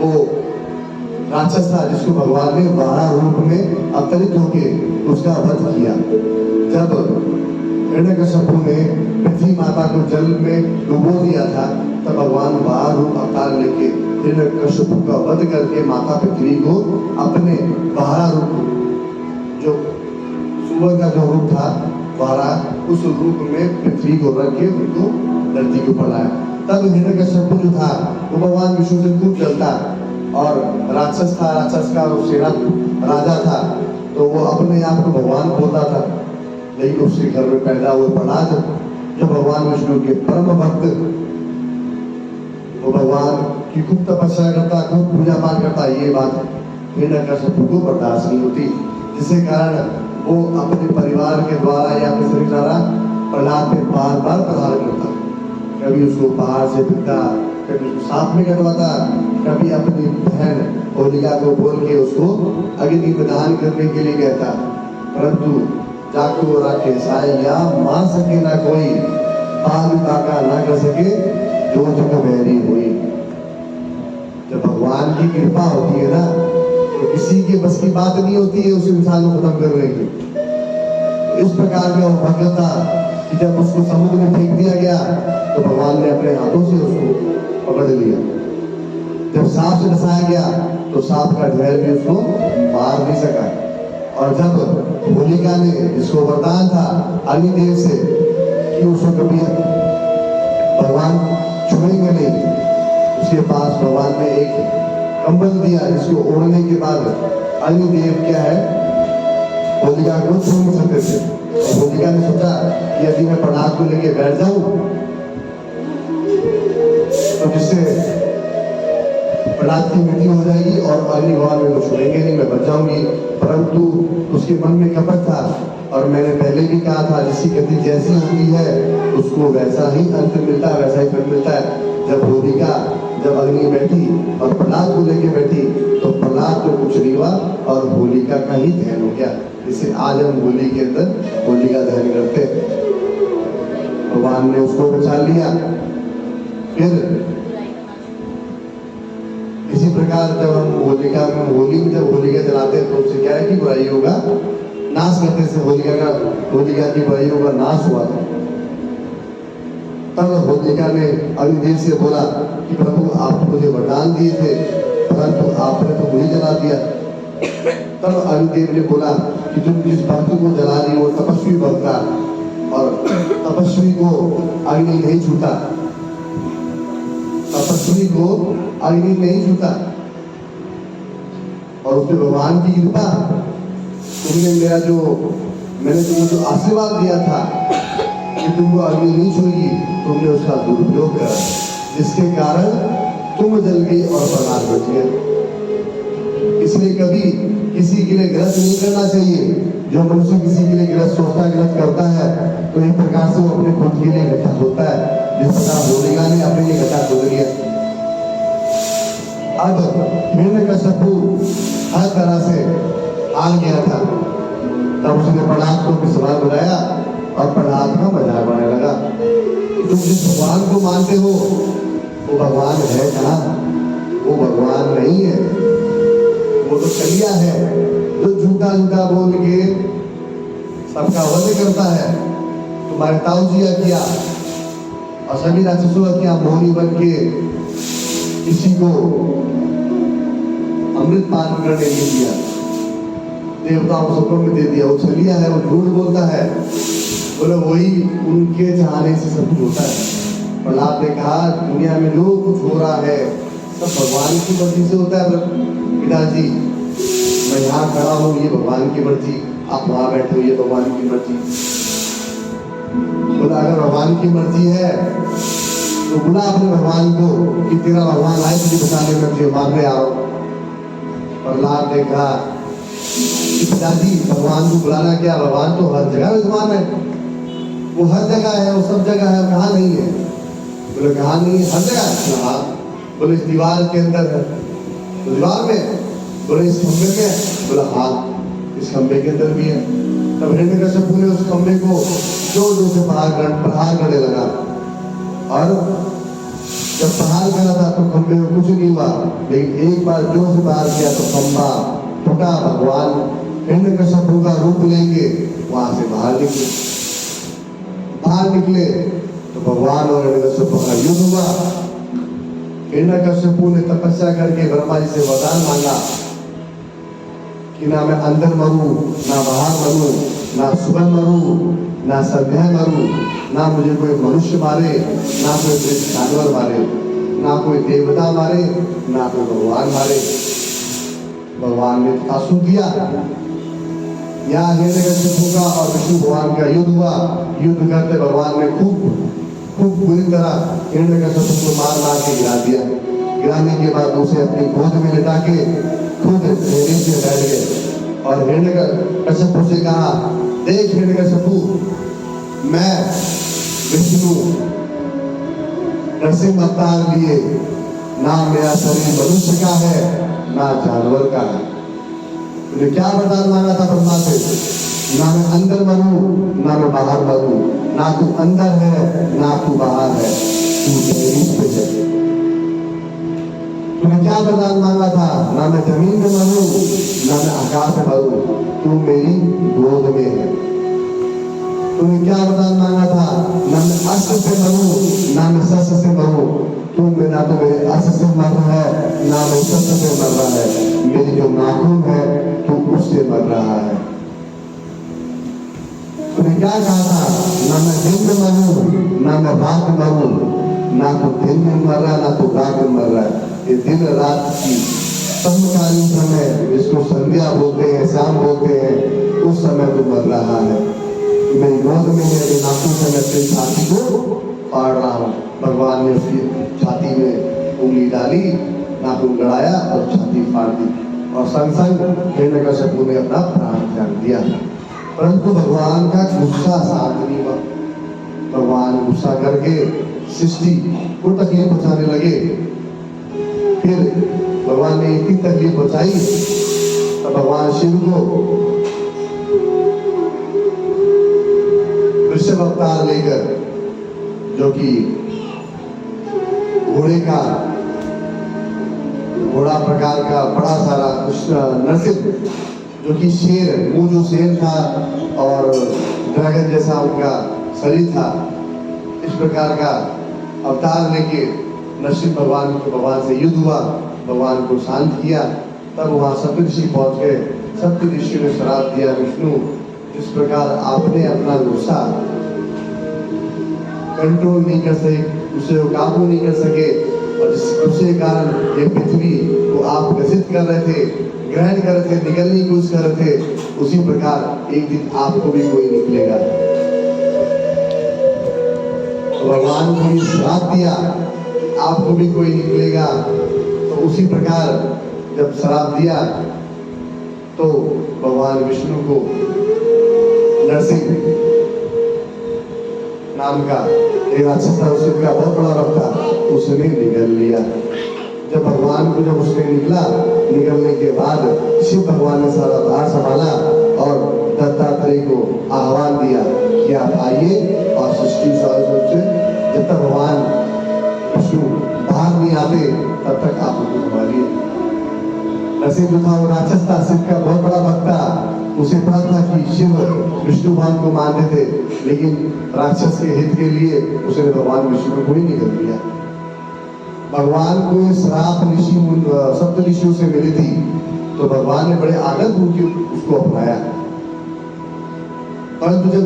वो राक्षस था जिसको भगवान ने वारा रूप में अवतरित होके उसका वध किया। जब हिरण्यकश्यप ने पृथ्वी माता को जल में डुबो दिया था तब भगवान वारा रूप अवतार लेके हिरण्यकश्यप का वध करके माता पृथ्वी को अपने वारा रूप, जो सुअर का जो रूप था वारा, उस रूप में पृथ्वी को रख के उनको धरती के ऊपर लाया। तब हिरण्यकश्यप जो था वो भगवान विष्णु से खूब जलता और राक्षस था, राक्षस का सेना राजा था, तो वो अपने आप को भगवान बोलता था। लेकिन उसके घर में पैदा हुए प्रहलाद जो भगवान विष्णु के परम भक्त, वो भगवान की खूब तपस्या करता, खूब पूजा पाठ करता। ये बात हिरण्यकश्यप को बर्दाश्त नहीं होती, जिसके कारण वो अपने परिवार के द्वारा या अपने शरीर द्वारा प्रहलाद पे बार बार प्रहार करता। कभी उसको पहाड़ से पीटता, कभी उसको सांप में कटवाता, कभी अपनी बहन होलिका को बोल के उसको अग्नि में दहन करने के लिए कहता। परंतु जाको राखे साया, मार सके ना कोई, पाल ताका ना कर सके जो जग बैरी हुई। जब भगवान की कृपा होती है ना, तो किसी के बस की बात नहीं होती है उस इंसान को खत्म करने की। इस प्रकार का भगत था कि जब उसको समुद्र में फेंक दिया गया तो भगवान ने अपने हाथों से उसको पकड़ लिया। जब सांप से डसाया गया तो सांप का ढेर भी उसको मार नहीं सका। और जब होलिका ने, जिसको वरदान था अग्निदेव से कि उसको कभी भगवान छुएंगे नहीं, उसके पास भगवान ने एक कंबल दिया जिसको ओढ़ने के बाद अग्निदेव क्या है, होलिका को छू नहीं सकते थे। और होलिका ने सोचा कि यदि मैं प्रहलाद को लेके बैठ जाऊं तो जिससे प्रहलाद की मृत्यु हो जाएगी और अग्नि भगवान मेरे को छुएंगे नहीं, मैं बच जाऊंगी। परंतु उसके मन में कपट था, और मैंने पहले भी कहा था जिसकी गति जैसी होती है उसको वैसा ही अंत मिलता है, वैसा ही फल मिलता है। जब होलिका जब अग्नि बैठी और प्रहलाद को लेके बैठी तो प्रहलाद को कुछ नहीं हुआ और होलिका का ही ध्यान हो गया। इसे आज हम होली के अंदर होलिका दहन करते हैं। भगवान ने उसको बचा लिया। फिर इसी प्रकार जब हम होलिका में जब होलिका जलाते हैं तो उससे क्या है कि बुराइयों का नाश करते से होलिका की बुराइयों का नाश हुआ था। तब होलिका ने अग्निदेव से बोला कि प्रभु आप मुझे वरदान दिए थे परंतु आपने तो मुझे जला दिया। तब अग्निदेव ने बोला कि तुम जिस भक्त को जला रही हो तपस्वी भक्त था, और तपस्वी को अग्नि नहीं छूता, तपस्वी को अग्नि नहीं छूता। और उसमें भगवान की कृपा, तुमने मैंने तुमको जो आशीर्वाद दिया था कि तुमको अग्नि नहीं छुएगी, तुमने उसका दुरुपयोग करा, जिसके कारण तुम जल गई और प्रहलाद बच गए। इसलिए कभी किसी के लिए गलत नहीं करना चाहिए। जो मनुष्य किसी के लिए गलत सोचता है, गलत करता है, तो एक प्रकार से वो अपने खुद के लिए गड्ढा खोदता है, जिस प्रकार होलिका ने अपने लिए गड्ढा खोद लिया। अब हिरण्यकश्यपु हर तरह से हार गया था। तब उसने प्रहलाद को अपने सभा बुलाया और प्रहलाद का मजाक बनाने लगा कि तुम जिस भगवान को मानते हो वो भगवान है कहाँ? वो भगवान नहीं है, वो तो कलिया है जो झूठा झूठा बोल के सबका वध करता है। तुम्हारे ताऊ जी किया और सभी राक्षसों का किया, मोहनी बन के किसी को अमृत पान करने नहीं दिया, देवताओं को सबको में दे दिया। वो छलिया है, वो झूठ बोलता है, बोले वही उनके चाहने से सब कुछ होता है। प्रहलाद ने कहा दुनिया में जो कुछ हो रहा है सब भगवान की मर्जी से होता है। पिताजी मैं यहाँ खड़ा हूँ, ये भगवान की मर्जी, आप वहां बैठे हो, ये भगवान की मर्जी। बोला अगर भगवान की मर्जी है तो बुला अपने भगवान को कि तेरा भगवान आए तुझे बचाने में, तुझे मारने आ रहा हूं। प्रहलाद ने कहा कि पिताजी भगवान को बुलाना क्या, भगवान तो हर जगह विद्यमान है, वो हर जगह है, वो सब जगह है, कहाँ नहीं है? बोले कहाँ नहीं है, हर जगह। हाँ। बोले इस दीवार के अंदर है, तो दीवार में। बोले इस खंबे में, बोला हाँ इस खंबे के अंदर भी है। तब हिरण्यकश्यपु ने उस खंबे को जोर से प्रहार करने लगा, और जब प्रहार करा था तो खंबे में कुछ नहीं हुआ, लेकिन एक बार जोर से प्रहार किया तो खंबा फटा। भगवान हिरण्यकश्यपु का रूप लेके वहां से बाहर निकले तो भगवान और हिरण्यकश्यपु का युद्ध हुआ। हिरण्यकश्यपु ने तपस्या करके ब्रह्मा जी से वरदान मांगा कि ना मैं अंदर मरूं, ना बाहर मरूं, ना सुबह मरूं, ना संध्या मरूं, ना मुझे कोई मनुष्य मारे, ना कोई जानवर मारे, ना कोई देवता मारे, ना कोई भगवान मारे। भगवान ने आंसू दिया। यहाँ हिरण्यकश्यपु का और विष्णु भगवान का युद्ध हुआ। युद्ध करते भगवान ने खूब बुरी तरह हिरण्यकश्यपु को मार के गिरा दिया। गिराने के बाद उसे अपनी गोद में लिटा के खुद नीचे बैठ गए और हिरण्यकश्यपु से कहा, देख हिरण्यकश्यपु, मैं विष्णु नरसिंह अवतार लिए, ना मेरा शरीर मनुष्य का है ना जानवर का है। तूने क्या वरदान मांगा था ब्रह्मा से? ना मैं अंदर मरूं ना मैं बाहर मरूं, ना तू अंदर है ना तू बाहर है, तू मेरी पे है। तूने क्या वरदान मांगा था? ना मैं जमीन में मरूं ना मैं आकाश में मरूं, तू मेरी गोद में है। तूने क्या वरदान मांगा था? ना मैं अस्त्र से मरूं ना मैं शस्त्र से मरूं, तू मेरा तो मेरे अस्त्र से मर रहा है ना मैं शस्त्र से मर रहा है, मेरी जो नाखून है तू उससे मर रहा है। तूने क्या कहा था? ना मैं दिन में मरूं ना मैं रात में मरूं, ना तो दिन में मर रहा ना तो रात में मर रहा है, ये दिन रात की समकालीन समय जिसको संध्या बोलते हैं, शाम बोलते हैं, उस समय तो मर रहा है। मेरी गोद में है, नाखून से मैं अपनी छाती को फाड़ रहा हूँ। भगवान ने उसकी छाती में उंगली डाली, नाखून गड़ाया और छाती फाड़ दी, और संग संग हिरण्यकश्यप ने अपना प्राण त्याग दिया। परंतु भगवान का गुस्सा शांत नहीं हुआ। भगवान गुस्सा करके सृष्टि को तकलीफ पहुंचाने लगे। फिर भगवान ने इतनी तकलीफ पहुंचाई तो भगवान शिव को वृषभ अवतार लेकर, जो कि घोड़ा प्रकार का बड़ा सारा नरसिंह, जो कि शेर, मुंह जो शेर था और ड्रैगन जैसा उनका शरीर था, इस प्रकार का अवतार लेके नरसिंह भगवान से युद्ध हुआ, भगवान को शांत किया। तब वहां सप्तऋषि पहुंच गए। सप्तऋषि ने श्राप दिया, विष्णु जिस प्रकार आपने अपना गुस्सा कंट्रोल नहीं कर सके, उसे काबू नहीं कर सके, और जिस गुस्से के कारण ये पृथ्वी को आप ग्रसित कर रहे थे, ग्रहण कर रहे थे, निकलने की कोशिश कर रहे थे, उसी प्रकार एक दिन आपको भी कोई निकलेगा। तो भगवान को भी श्राप दिया, आपको भी कोई निकलेगा। तो उसी प्रकार जब श्राप दिया तो भगवान विष्णु को नरसिंह नाम का एक राक्षस था, उसका बहुत बड़ा रथ था, उसने निगल लिया। जब भगवान को जब उसने निगलने के बाद शिव भगवान ने सारा भार संभाला और दत्तात्रेय को आह्वान दिया कि आप आइए और सृष्टि से जब तक भगवान विष्णु बाहर नहीं आते तब तक आप उनको संभालिए। नरसिंह जो था वो राक्षस था, शिव का बहुत बड़ा भक्त था। उसे पता था कि शिव विष्णु भगवान को मानते थे, लेकिन राक्षस के हित के लिए उसने भगवान विष्णु को ही निगल दिया। भगवान को श्राप सप्त ऋषियों से मिली थी, तो भगवान ने बड़े आदर पूर्वक उसको अपनाया। परंतु जब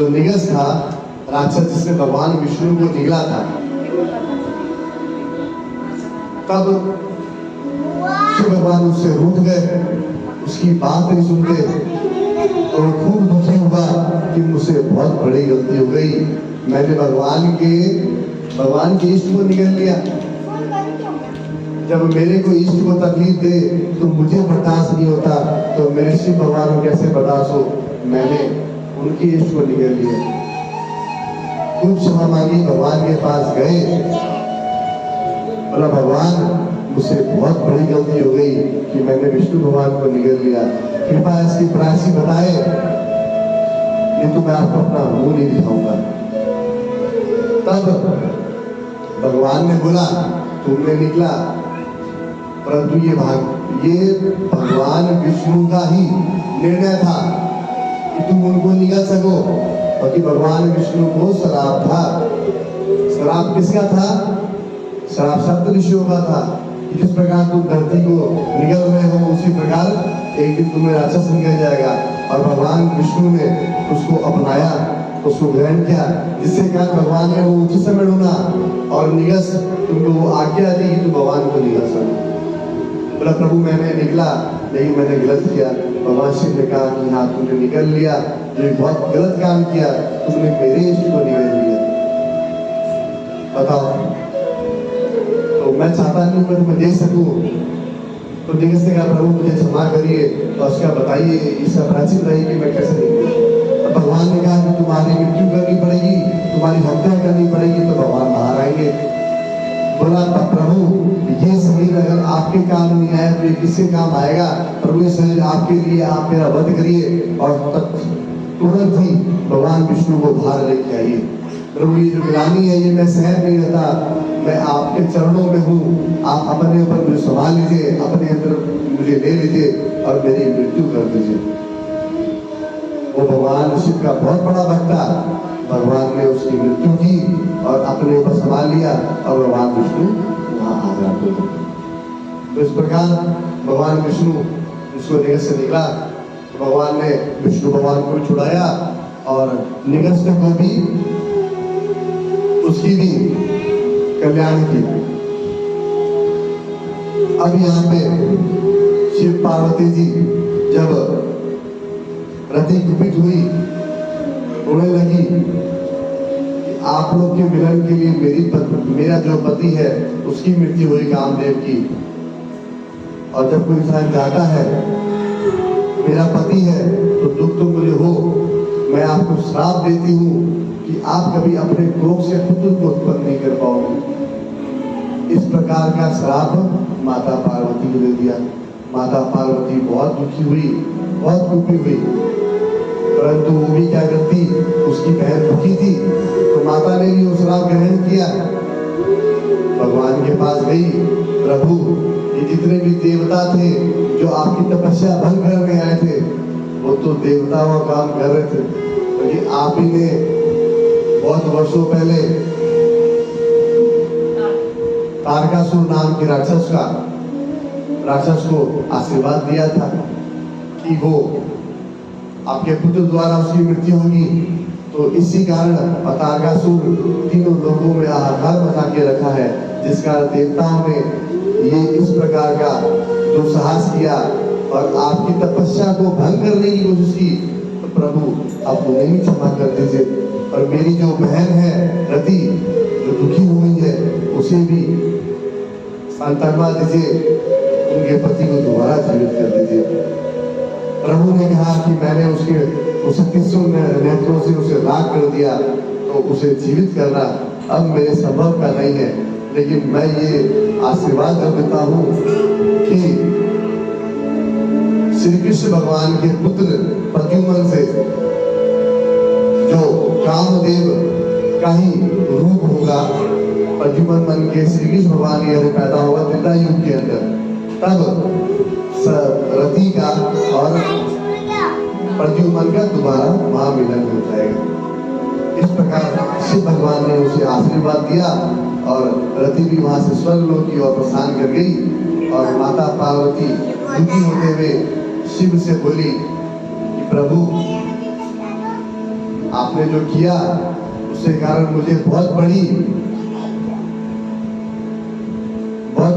निगस था राक्षस, जिसने भगवान विष्णु को निगला था, तब शिव भगवान उससे रूठ गए, उसकी बात नहीं सुनते, तो वो खूब दुखी हुआ कि मुझसे बहुत बड़ी गलती हो गई, मैंने भगवान के इष्ट को निगल लिया। जब मेरे को इष्ट को तकलीफ दे तो मुझे बर्दाश्त नहीं होता, तो मेरे शिव भगवान को कैसे बर्दाश्त हो, मैंने उनके इष्ट को निगल लिया। खूब क्षमा मांगी, भगवान के पास गए, बोला भगवान मुझसे बहुत बड़ी गलती हो गई कि मैंने विष्णु भगवान को निगल लिया, कृपया इसकी प्रायश्चित बताए, नहीं तो मैं आपको अपना मुंह नहीं दिखाऊंगा। तब भगवान ने बोला तुमने निकला, परंतु ये भगवान विष्णु का ही निर्णय था कि तुम उनको निगल सको, क्योंकि भगवान विष्णु को श्राप था। श्राप किसका था? श्राप सप्त ऋषियों का था। जिस प्रकार तुम धरती को निगल रहे हो, उसी प्रकार एक दिन तुम्हें राक्षस निकल जाएगा। और भगवान विष्णु ने उसको अपनाया, उसको ग्रहण किया, जिससे कारण भगवान ने वो उचित समय ढूंढा और निगस तुमको वो आज्ञा दी कि तुम भगवान को निगल सको। बोला प्रभु मैंने निकला, लेकिन मैंने गलत किया। भगवान शिव ने कहा कि हाँ तुमने निकल लिया, जो बहुत गलत काम किया, तुमने मेरे इष्ट को निगल लिया। बताओ, तो मैं चाहता नहीं मैं तुम्हें देख सकूं, तो निगस ने कहा प्रभु मुझे क्षमा करिए, तो उसका बताइए इसका प्राचीन रही कि मैं कैसे निकलूं। तो भगवान ने कहा कि तुम्हारी मृत्यु करनी पड़ेगी, तुम्हारी हत्या करनी पड़ेगी, तो भगवान बाहर आएंगे। बोला प्रभु ये शरीर अगर आप आपके काम नहीं आया तो ये किसके काम आएगा? प्रभु ये शरीर आपके लिए, आप मेरा वध करिए। और तुरंत ही भगवान विष्णु को बाहर लेके आइए। प्रभु ये जो ग्लानि है ये मैं सहन नहीं रहता, मैं आपके चरणों में हूँ, आप अपने ऊपर मुझे संभाल लीजिए, अपने अंदर मुझे ले लीजिए और मेरी मृत्यु कर दीजिए। वो भगवान शिव का बहुत बड़ा भक्त था, भगवान ने उसकी मृत्यु की और अपने ऊपर संभाल लिया और भगवान विष्णु वहाँ हाजिर हो गए। तो इस प्रकार भगवान विष्णु इसको निगस्त से निकला, भगवान ने विष्णु भगवान को छुड़ाया और निगस्त को भी, उसकी भी कल्याण की। अब यहाँ पे शिव पार्वती जी जब रति कुपित हुई, रोने लगी कि आप लोग के मिलन के लिए मेरा जो पति है उसकी मृत्यु हुई कामदेव की। और जब कोई इंसान चाहता है मेरा पति है तो दुख तो मुझे हो, मैं आपको श्राप देती हूँ कि आप कभी अपने क्रोध से पुत्र को उत्पन्न नहीं कर पाओगे। इस प्रकार का श्राप माता पार्वती को दे दिया। माता पार्वती बहुत दुखी हुई, बहुत दुखी हुई, परंतु वो भी क्या करती, उसकी बहन दुखी थी तो माता ने भी वो श्राप ग्रहण किया। भगवान के पास गई, प्रभु ये जितने भी देवता थे जो आपकी तपस्या भंग करने आए थे वो तो देवताओं का काम कर रहे थे, क्योंकि आप ही ने बहुत वर्षों पहले तारकासुर नाम के राक्षस को आशीर्वाद दिया था कि वो आपके पुत्र द्वारा उसकी मृत्यु होगी। तो इसी कारण तारकासुर तीनों लोगों में हाहाकार मचा के रखा है, जिस कारण देवताओं ने ये इस प्रकार का जो साहस किया और आपकी तपस्या को भंग करने की कोशिश की। तो प्रभु आप उन्हें भी क्षमा कर दीजिए और मेरी जो बहन है रति जो दुखी हुई है उसे भी सांत्वना दीजिए, उनके पति को दोबारा जीवित कर दीजिए। प्रभु ने कहा कि मैंने उसे 300 नेत्रों से उसे राख कर दिया तो उसे जीवित करना अब मेरे संभव का नहीं है, लेकिन मैं ये आशीर्वाद कर देता हूँ कि श्री कृष्ण भगवान के पुत्र प्रद्युम्न से जो कामदेव का ही रूप होगा, प्रद्युम्न मन के श्री कृष्ण भगवान यदि पैदा होगा त्रेता युग के अंदर, तब रति का और प्रद्युम्न का दोबारा महामिलन हो जाएगा। इस प्रकार शिव भगवान ने उसे आशीर्वाद दिया और रति भी वहां से स्वर्गलोक की ओर प्रस्थान कर गई। और माता पार्वती दुखी होते हुए शिव से बोली कि प्रभु आपने जो किया उसके कारण मुझे बहुत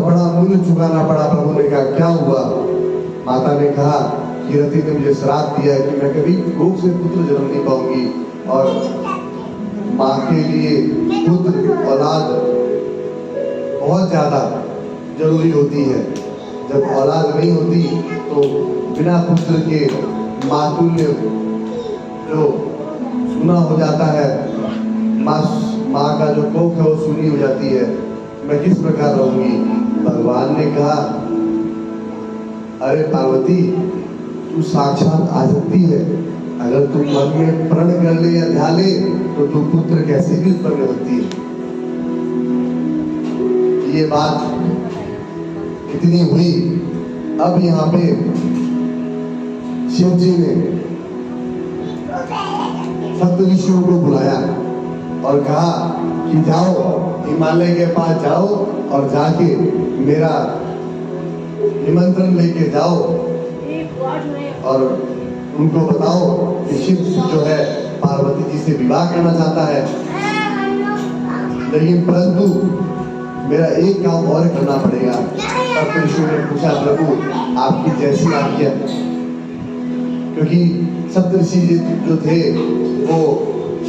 बड़ा मूल्य चुकाना पड़ा। प्रभु ने कहा क्या हुआ? माता ने कहा कि रति ने मुझे श्राप दिया कि मैं कभी रोग से पुत्र जन्म नहीं पाऊंगी और माँ के लिए पुत्र औलाद बहुत ज्यादा जरूरी होती है। जब औलाद नहीं होती तो बिना पुत्र के मातुल्य जो सुना हो जाता है, माँ का जो कोख है वो सुनी हो जाती है, मैं किस प्रकार रहूंगी? भगवान ने कहा अरे पार्वती तू साक्षात आदित्य है, अगर तू मन में प्रण कर ले या ध्यान ले तो तू पुत्र कैसे भी उत्पन्न होती है। ये बात इतनी हुई। अब यहाँ पे शिव जी ने सप्तऋषियों को बुलाया और कहा कि जाओ हिमालय के पास जाओ और जाके मेरा निमंत्रण लेके जाओ और उनको बताओ कि शिव जो है पार्वती जी से विवाह करना चाहता है, लेकिन परंतु मेरा एक काम और करना पड़ेगा। तब ऋषि ने पूछा प्रभु आपकी जैसी आज्ञा, क्योंकि सप्तऋषि जो थे वो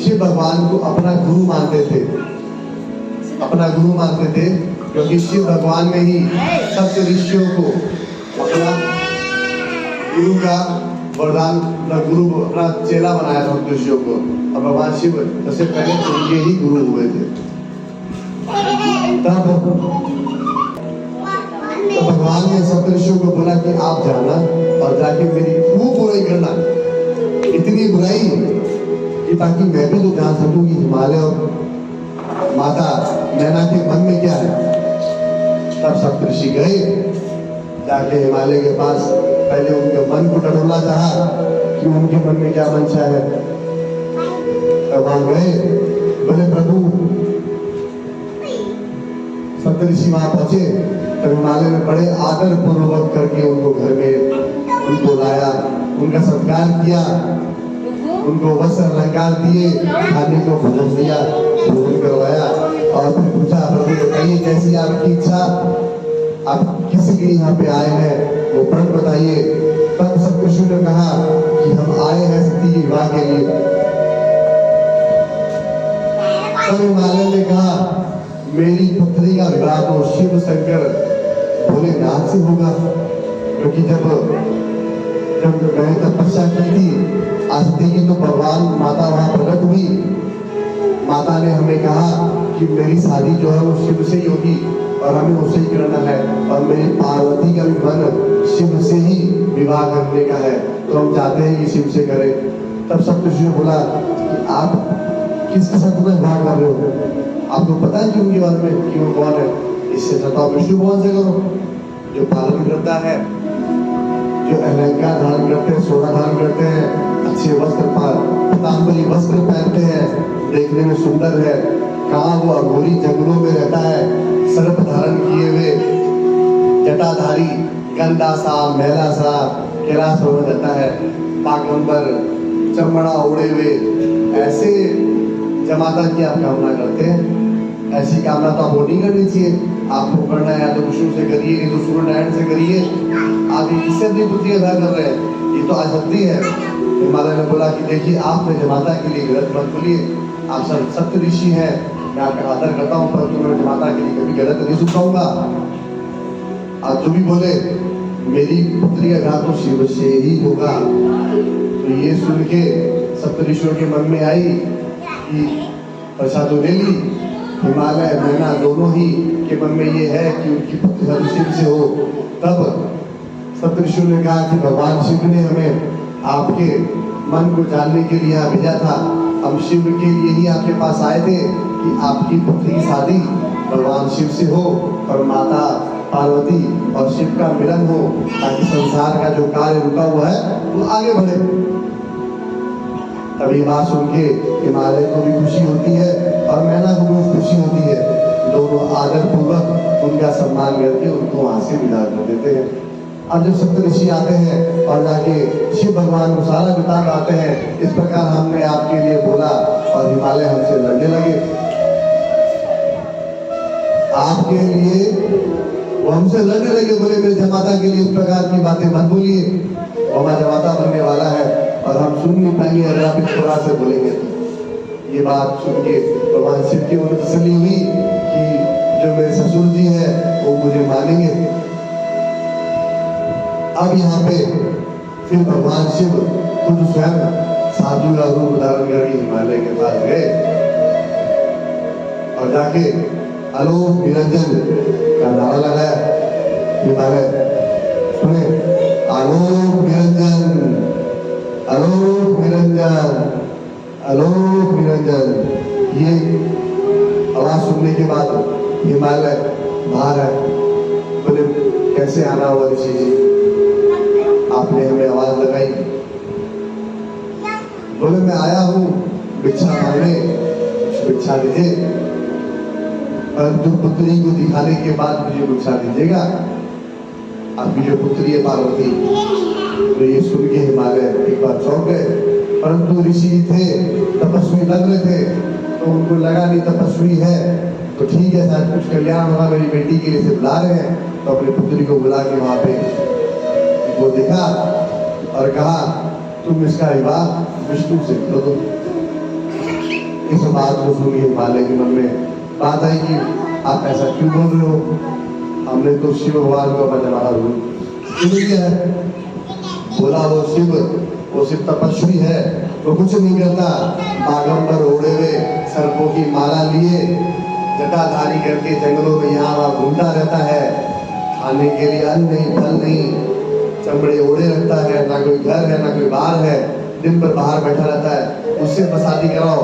शिव भगवान को अपना गुरु मानते थे, क्योंकि शिव भगवान ने ही सप्तऋषियों को अपना गुरु का वरदान, गुरु अपना चेला बनाया था ऋषियों को, और भगवान शिव सबसे पहले उनके ही गुरु हुए थे। तब तो भगवान ने सप्तऋषियों को बोला कि आप जाना और जाके मेरी खूब बुराई करना, इतनी बुराई कि ताकि मैं भी तो जान सकूं कि हिमालय और माता नैना के मन में क्या है। तब सप्तऋषि गए, जाके हिमालय के पास पहले उनके मन को टटोलना चाहा कि उनके मन में क्या मंशा है। तब वहां गए, बोले प्रभु, सप्तऋषि वहां पहुंचे तब हिमालय में बड़े आदर पूर्वक करके उनको घर में उनको लाया, उनका सत्कार किया, उनको वस्त्र अलंकार दिए, खाने को भोजन दिया, भोजन करवाया और फिर पूछा, प्रभु बताइए कैसी आपकी इच्छा, आप किस लिए यहाँ पे आए हैं वो प्रण बताइए। तब सप्तऋषि ने कहा कि हम आए हैं सती के विवाह के लिए। तब हिमालय ने कहा, मेरी पुत्री का विवाह तो शिव शंकर भोलेनाथ से होगा, क्योंकि जब मैंने तपस्या की थी आस्ती की तो भगवान माता वहां प्रकट हुई। माता ने हमें कहा कि मेरी शादी जो है वो शिव से ही होगी और हमें उससे ही करना है, और मेरी पार्वती का भी मन शिव से ही विवाह करने का है, तो हम चाहते हैं कि शिव से करें। तब सप्तऋषि ने बोला कि आप किसके साथ विवाह कर रहे हो, आपको पता है कि उनके बारे में कि वो कौन है, इससे सताओ विष्णु भगवान से करो जो पालन करता है, जो अलंकार धारण करते हैं, सोना धारण करते हैं, अच्छे वस्त्र पीतांबरी वस्त्र पहनते हैं, देखने में सुंदर है, कहाँ वो अघोरी जंगलों में रहता है, सर्प धारण किए हुए जटाधारी, गंदा सा मैला सा कैलाश हो जाता है, पागंबर चमड़ा उड़े हुए, ऐसे जमाता की आप कामना करते हैं। ऐसी कामना तो आपको नहीं करनी चाहिए, आपको करना है या तो विष्णु से करिए, नहीं तो सूर्य नारायण से करिए। आप किससे अपनी पुत्री का विवाह कर रहे हैं, ये तो अशक्ति है। हिमालय ने बोला कि देखिए आपने जमाता के लिए गलत मत बोलिए, आप सब सत्य ऋषि हैं, मैं आपका आदर करता हूँ, परंतु मैं जमाता के लिए कभी गलत नहीं सुनाऊंगा। आप जो भी बोले, मेरी पुत्री का विवाह तो शिव से ही होगा। तो ये सुन के सप्तऋषियों के मन में आई कि प्रसाद तो ले ली, हिमालय नैना दोनों ही के मन में ये है कि उनकी पुत्री शिव से हो। तब सप्तऋषियों ने कहा कि भगवान शिव ने हमें आपके मन को जानने के लिए भेजा था, हम शिव के लिए ही आपके पास आए थे कि आपकी पुत्री की शादी भगवान शिव से हो और माता पार्वती और शिव का मिलन हो, ताकि संसार का जो कार्य रुका हुआ है वो आगे बढ़े। तब ये बात सुन के हिमालय को भी खुशी होती है और मैना को भी खुशी होती है, दोनों आदर पूर्वक उनका सम्मान करके उनको वहां से विदा कर देते हैं। अब जब सप्तऋषि आते हैं और जाके शिव भगवान को सारा वृतांत आते हैं, इस प्रकार हमने आपके लिए बोला और हिमालय हमसे लड़ने लगे, आपके लिए वो हमसे लड़ने लगे, बोले मेरे जमाता के लिए इस प्रकार की बातें मत बोलिए, हमारा जमाता बनने वाला है और हम सुन नहीं पाएंगे अगर आप इस प्रकार से बोलेंगे। तो ये बात सुन के भगवान शिव की उन्हें तसल्ली हुई कि जो मेरे ससुर जी है वो मुझे मानेंगे। अब यहाँ पे फिर भगवान शिव खुद स्वयं साधु का रूप धारण करके हिमालय के पास गए और जाके आलोक निरंजन का नारा लगाया। हिमालय सुने, आलोक निरंजन, आलोक निरंजन, आलोक निरंजन। ये आवाज सुनने के बाद हिमालय बाहर है, बोले कैसे आना हुआ ऋषि जी, आपने हमें आवाज लगाई। बोले मैं आया हूँ भिक्षा मांगने, भिक्षा दीजिए, परंतु पुत्री को दिखाने के बाद मुझे भिक्षा दीजिएगा, आपकी जो पुत्री है पार्वती। तो ये सुन के हिमालय एक बार चौंक गए, परंतु ऋषि थे, तपस्वी लग रहे थे, तो उनको लगा नहीं तपस्वी है तो ठीक है, शायद कुछ कल्याण होगा, मेरी बेटी के लिए से बुला रहे हैं। तो अपनी पुत्री को बुला के वहां पे वो देखा और कहा तुम इसका विवाह विष्णु से कर दो। इस बात को सुन के हिमालय के मन में बात आई कि आप ऐसा क्यों बोल रहे हो, हमने तो शिव भगवान को अपना हमारा रूप किया है। बोला वो शिव तपस्वी है, वो कुछ नहीं करता, बागंबर ओढ़े हुए सर्पों की माला लिए जटाधारी करके जंगलों में यहाँ वहाँ घूमता रहता है, खाने के लिए अन्न नहीं, फल नहीं, चमड़े ओढ़े रखता है, ना कोई घर है, ना कोई बाहर है, दिन भर बाहर बैठा रहता है, उससे शादी कराओ,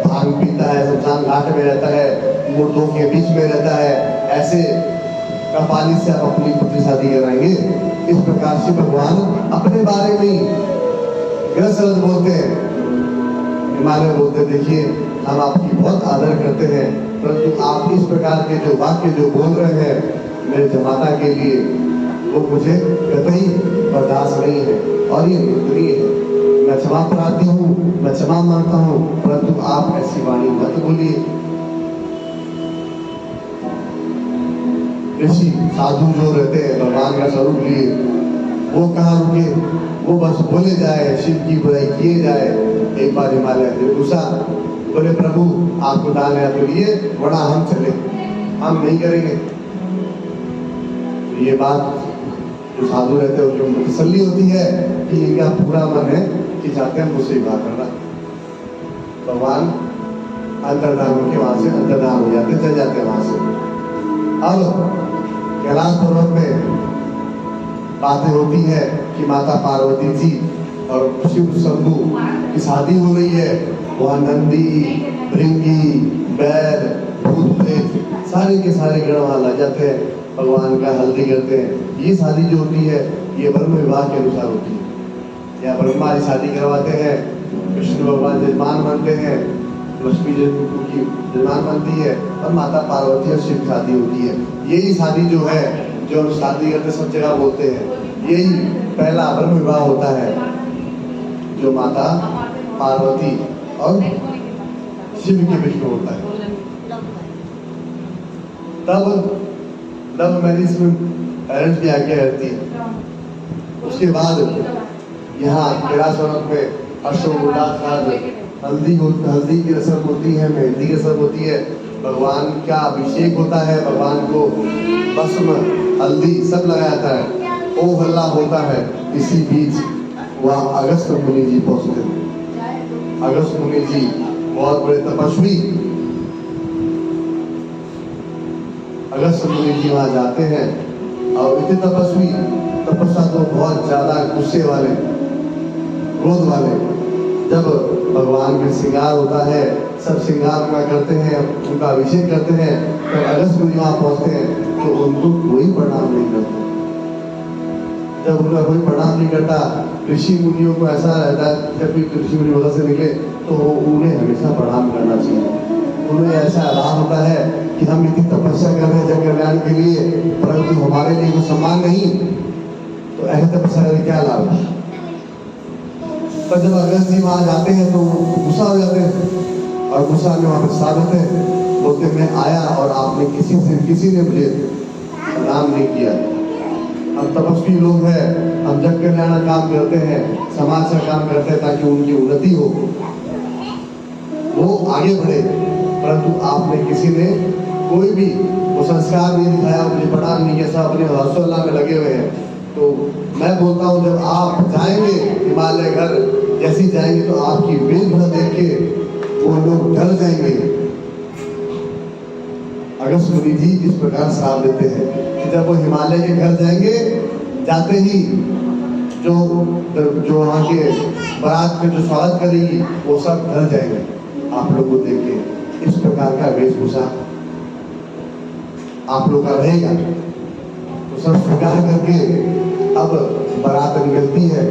भांग पीता है, शमशान घाट में रहता है, मुर्दों के बीच में रहता है, ऐसे कपाली से आप अपनी पुत्री शादी कराएंगे? इस प्रकार से भगवान अपने बारे में ही गृहस्थ बोलते हैं, हिमालय बोलते हैं, देखिए हम आपकी बहुत आदर करते हैं, परंतु आप इस प्रकार के जो वाक्य जो बोल रहे हैं मेरे जमाता के लिए, वो मुझे कतई बर्दाश्त नहीं है और ये निंदनीय है। मैं क्षमा प्रार्थी हूँ, मैं क्षमा मांगता हूँ, परंतु आप ऐसी वाणी मत बोलिए। ऋषि साधु जो रहते हैं भगवान का स्वरूप लिए, वो कहाँ रुके, वो बस बोले जाए, शिव की बुराई किए जाए। एक बार हिमालय से पूछा, बोले प्रभु आपको दान है तो लिए, वरना हम चले, हम नहीं करेंगे। तो ये बात जो साधु रहते हैं जो तसल्ली होती है कि इनका पूरा मन है कि चाहते हैं मुझसे विवाह करना। भगवान अंतर्धान होकर वहां से अंतर्धान हो जाते, चल जाते हैं वहां से। अब कैलाश पर्वत में बातें होती है कि माता पार्वती जी और शिव शंभू की शादी हो रही है। वहाँ नंदी, भृंगी, बैल, भूत प्रेत सारे के सारे गण वहाँ लग जाते हैं, भगवान का हल्दी करते हैं। ये शादी जो होती है ये ब्रह्म विवाह के अनुसार होती है। यहाँ ब्रह्मा जी शादी करवाते हैं, विष्णु भगवान जजमान बनते हैं, लक्ष्मी जी की जजमान बनती है, और माता पार्वती और शिव शादी होती है। यही शादी जो है, जो हम शादी करते सब जगह बोलते हैं, यही पहला ब्रह्म विवाह होता है, जो माता पार्वती और शिव के बीच में होता है। तब लव मैरिज में पेरेंट्स की आज्ञा रहती है। उसके बाद यहाँ कैलाश पर्वत में हर्षोल्लास का हल्दी की रस्म होती है, मेहंदी की रस्म होती है, भगवान का अभिषेक होता है, भगवान को भस्म, हल्दी सब लगाया जाता है, ओ हल्ला होता है। इसी बीच वहाँ अगस्त मुनि जी पहुंचते हैं। अगस्त मुनि जी बहुत बड़े तपस्वी, अगस्त मुनि जी वहाँ जाते हैं और इतने तपस्वी, तपस्या तो बहुत ज्यादा गुस्से वाले, क्रोध वाले। जब भगवान का श्रृंगार होता है, सब श्रृंगार का करते हैं, उनका अभिषेक करते हैं, तो अगस्त मुनि वहाँ पहुँचते हैं तो उनको कोई प्रणाम नहीं करता। जब उनका कोई प्रणाम नहीं करता, ऋषि मुनियों को ऐसा रहता है जब कोई ऋषि मुनि उधर से निकले तो उन्हें हमेशा प्रणाम करना चाहिए। उन्हें ऐसा आराम होता है कि हम इतनी तपस्या कर रहे हैं जग कल्याण के लिए, परंतु हमारे लिए कोई सम्मान नहीं, तो ऐसे तपस्या करके क्या लाभ। पर जब अगस्त जी वहां जाते हैं तो गुस्सा हो जाते हैं, और गुस्सा में वहां पर साबित है, बोलते मैं आया और आपने किसी ने मुझे प्रणाम नहीं किया। हम तपस्वी लोग हैं, हम जग कल्याण का काम करते हैं, समाज का काम करते हैं ताकि उनकी उन्नति हो, वो आगे बढ़े, परंतु आपने किसी ने कोई भी वो संस्कार नहीं दिखाया, मुझे प्रणाम नहीं किया, सब अपने हर्षोल्लास में लगे हुए हैं। तो मैं बोलता हूँ जब आप जाएंगे हिमालय घर, जैसे जाएंगे तो आपकी वेशभूषा देख के वो लोग डर जाएंगे। अगस्त मुनि जी इस प्रकार श्राप देते हैं कि जब वो हिमालय के घर जाएंगे, जाते ही जो वहाँ के बारात में जो स्वागत करेगी वो सब डर जाएंगे आप लोग को देख के। इस प्रकार का वेशभूषा आप लोग का रहेगा। तो सब स्वीकार करके अब बारात निकलती है।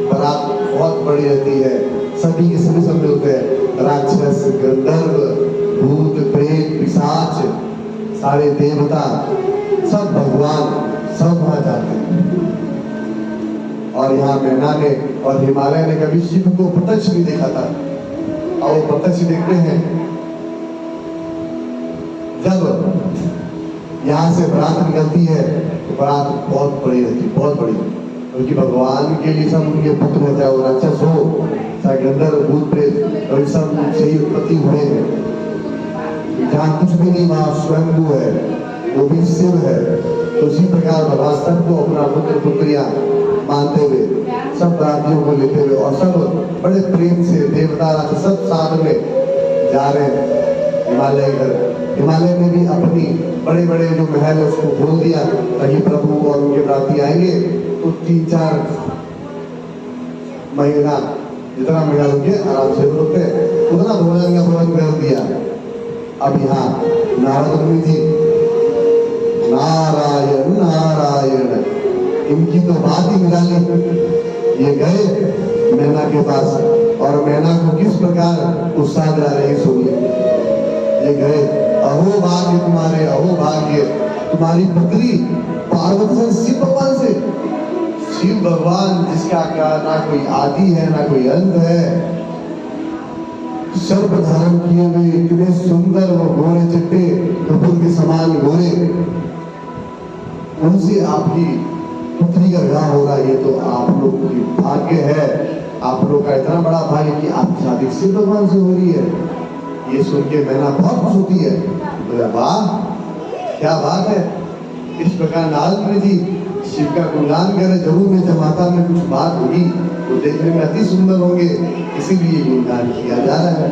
बारात बहुत बड़ी रहती है, सभी के सभी सब मिलते हैं, राक्षस, गंधर्व, भूत, प्रेत, पिशाच, सारे देवता, सब भगवान, सब वहां जाते हैं। और यहाँ मैना ने और हिमालय ने कभी शिव को प्रत्यक्ष नहीं देखा था, और वो प्रत्यक्ष देखते हैं। जब यहाँ से बारात निकलती है तो बारात बहुत बड़ी रहती है, बहुत बड़ी, क्योंकि भगवान के लिए सब उनके पुत्र हो, चाहे वो राक्षस हो, चाहे गंधर्व, भूत, प्रेत, और सब से ही उत्पत्ति हुए हैं। जहाँ कुछ भी नहीं वहाँ स्वयंभू है, वो भी शिव है। तो इसी प्रकार भगवान सबको अपना पुत्र पुत्रियां मानते हुए, सब रातियों को लेते हुए, और सब बड़े प्रेम से देवता सब साथ में जा रहे हैं हिमालय घर। हिमालय ने भी अपनी बड़े बड़े जो महल है उसको खोल दिया ताकि प्रभु और उनके प्रार्थी आएंगे तो 3-4 महीना जितना महीना रुके आराम से रुकते उतना भोजन का प्रबंध कर दिया। अब यहाँ नारद मुनि जी नारायण नारायण इनकी तो बात ही निराली। ये गए मैना के पास और मैना को किस प्रकार उत्साह दिला रहे सुनिए। ये गए, अहो भाग्य तुम्हारे, अहो भाग्य तुम्हारी पुत्री पार्वती से, शिव भगवान से। शिव भगवान जिसका ना कोई आदि है ना कोई अंत है, सर्प धारण किए हुए इतने सुंदर वो गोरे चिट्टे कपूर के समान गोरे, उनसे आपकी पुत्री का विवाह हो रहा। ये तो आप लोग की भाग्य है, आप लोग का इतना बड़ा भाग्य कि आपकी शादी शिव भगवान से हो रही है। ये सुन के मैना बहुत खुश होती है, बोले वाह क्या बात है। इस प्रकार नारद मुनि जी शिव का गुणगान करे, जरूर में जब माता में कुछ बात होगी तो देखने में अति सुंदर होंगे, इसीलिए गुणगान किया जा रहा है।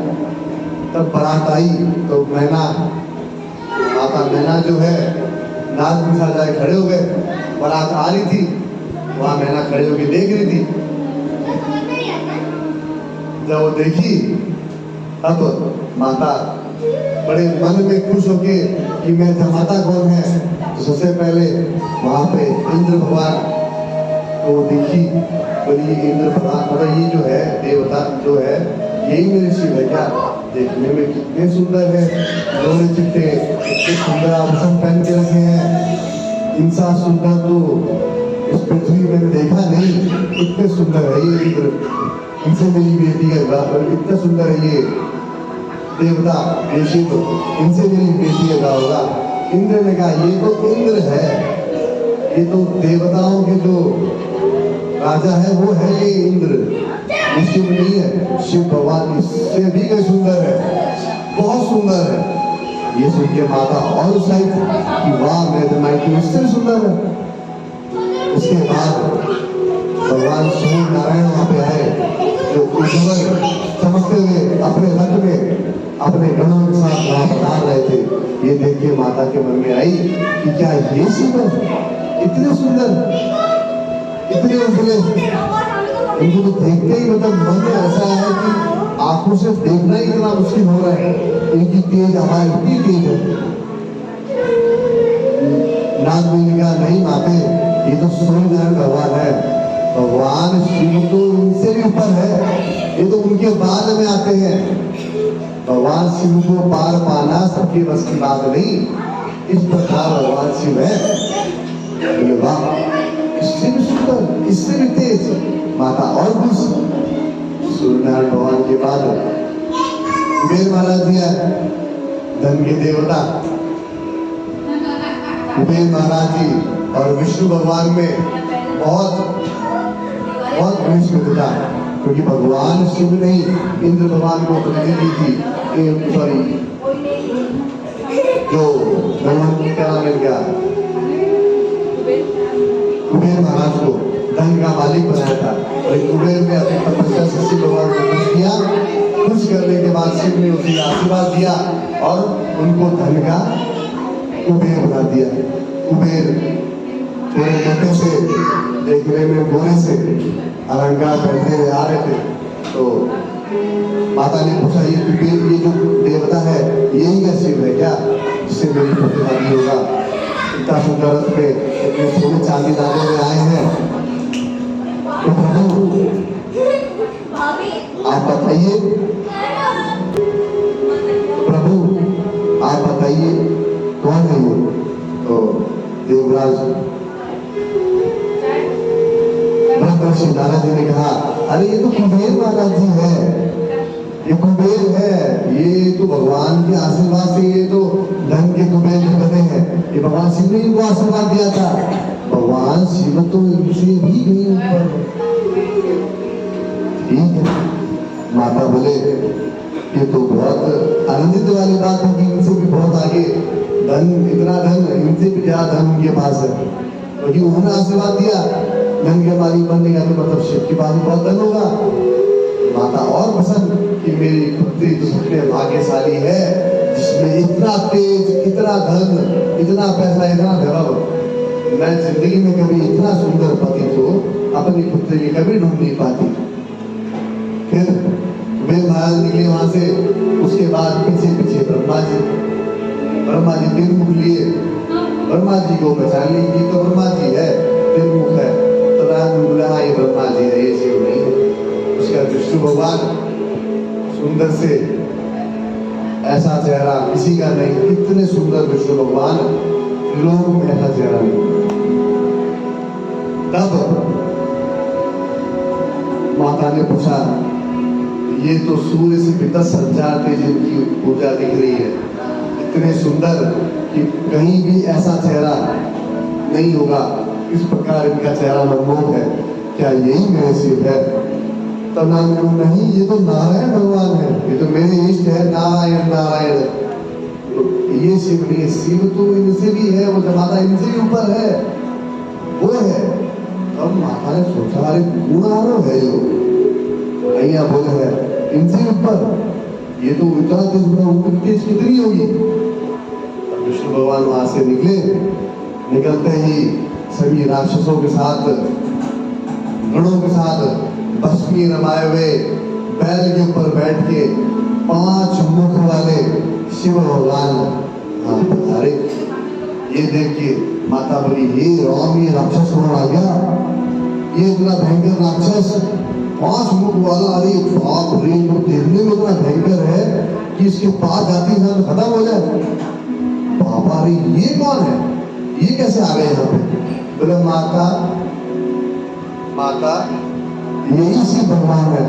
तब बारात आई तो मैना, माता मैना जो है नारद मुनि साथ जाके खड़े हो गए। बारात आ रही थी, वहां मैना खड़े होके देख रही थी। जब वो देखी तब माता बड़े मन में खुश होके कि मैं माता कौन है, तो सबसे पहले वहां पे इंद्र भगवान को देखी। बोली इंद्र भगवान मतलब ये जो है देवता जो है यही मेरे शिव है क्या? देखने में कितने सुंदर है, गोरे चिट्टे, कितने सुंदर आभूषण पहन के रखे हैं। इनसा सुंदर तो इस पृथ्वी में देखा नहीं, कितने सुंदर है ये इंद्र। इनसे मेरी बेटी का विवाह, कितना सुंदर है ये देवता ऋषि, तो इनसे मेरी बेटी का विवाह होगा। इंद्र ने कहा ये तो इंद्र है, ये तो देवताओं के जो राजा है वो है ये इंद्र, शिव नहीं है। शिव भगवान इससे भी कई सुंदर है, बहुत सुंदर है। ये सुन के माता और उत्साहित कि वाह मेरे दिमाग की इससे भी सुंदर है। उसके बाद भगवान सूर्य नारायण वहां पे आए, जो उज्जवल चमकते हुए अपने रथ में अपने गणों के साथ वहां पधार रहे थे। ये देख के माता के मन में आई कि क्या ये शिव है, इतने सुंदर, इतने उजले। इनको तो देखते ही मतलब मन में ऐसा है कि आंखों से देखना ही इतना मुश्किल हो रहा है। इनकी तेज आवाज इतनी तेज है। नाग मुनि का नहीं माते, ये तो सूर्यनारायण भगवान है। भगवान शिव तो इनसे भी ऊपर है, ये तो उनके बाद में आते हैं। भगवान शिव को पार पाना सबके बस की बात नहीं। इस प्रकार भगवान शिव है। बोले वाह इससे भी सुंदर, इससे भी तेज। माता और खुश। सूर्यनारायण भगवान के बाद कुबेर महाराज जी है, धन के देवता। कुबेर महाराज जी और विष्णु भगवान में बहुत घनिष्ठ मित्रता, क्योंकि भगवान शिव ने इंद्र भगवान को प्रतिनिधि दी थी। सॉरी जो भगवान क्या नाम है क्या, कुबेर महाराज को धन का मालिक बनाया था। और कुबेर ने अपनी तपस्या से शिव भगवान को खुश किया। खुश करने के बाद शिव ने उसे आशीर्वाद दिया और उनको धन का कुबेर बना दिया। कुबेर थोड़े मोटे से, देखने में गोरे से, अलंकार पहनते हुए आ रहे थे। तो माता ने पूछा ये कुबेर, ये जो देवता है यही का शिव है क्या, जिससे मेरी पुत्री होगा? इतना सुंदर रथ में इतने सोने चांदी दाने में आए हैं। तो प्रभु आप बताइए, प्रभु आप बताइए कौन है ये? तो देवराज ब्रह्मर्षि नारद जी ने कहा अरे ये तो कुबेर महाराज जी है, ये कुबेर है। ये तो भगवान के आशीर्वाद से ये तो धन के कुबेर भी बने हैं। ये भगवान शिव ने इनको आशीर्वाद दिया था। भगवान शिव तो इनसे भी नहीं ऊपर। ठीक है, माता बोले ये तो बहुत आनंदित वाली बात है कि इनसे भी बहुत आगे धन, इतना धन, इनसे भी ज्यादा धन उनके पास है, क्योंकि तो उन्होंने आशीर्वाद दिया धन के मालिक बनने का, तो मतलब शिव के पास बहुत धन होगा। माता और पसंद कि मेरी पुत्री तो सबसे भाग्यशाली है जिसमें इतना तेज, इतना पैसा, इतना धर्म, मैं जिंदगी में कभी इतना सुंदर पति को अपनी पुत्री की कभी ढूंढ नहीं पाती। फिर वे महाराज निकले वहां से। उसके बाद पीछे पीछे ब्रह्मा जी तीन मुख लिए, ब्रह्मा जी को पहचान ली कि तो ब्रह्मा जी है, तीन मुख है। तो नारद बोला हाँ ये ब्रह्मा जी है, ये शिव नहीं है। उसका विष्णु भगवान सुंदर से, ऐसा चेहरा किसी का नहीं, इतने सुंदर विष्णु भगवान, लोग में ऐसा चेहरा नहीं। तब माता ने पूछा, ये तो सूर्य से भी 10,000 तेज की पूजा दिख रही है, इतने सुंदर कि कहीं भी ऐसा चेहरा नहीं होगा, इस प्रकार इनका चेहरा मनमोहक है, क्या यही मेरे शिव है? तब नहीं, ये तो नारायण भगवान है, ये तो मेरे इष्ट है, नारायण नारायण, ये शिव नहीं है। शिव तो इनसे भी है, वो जमाता इनसे भी ऊपर है, वो है। तब माता ने सोचा अरे गुणारो है जो भैया बोले है इनसे ऊपर, ये तो इतना तेज कितनी होगी। विष्णु भगवान वहां से निकलते ही सभी राक्षसों के साथ, गणों के साथ भस्मी रमाए हुए बैल के ऊपर बैठ के 5 मुख वाले शिव भगवान पधारे। ये देख के माता बोली, हे राम, ये राक्षस कौन आ गया? ये इतना भयंकर राक्षस 5 मुख वाला, अरे बाप रे, जो देखने में इतना भयंकर है कि इसके पास जाती है खत्म हो जाए। बाबा रे, ये कौन है? ये कैसे आ गए यहाँ पे? बोले माता यही शिव भगवान है।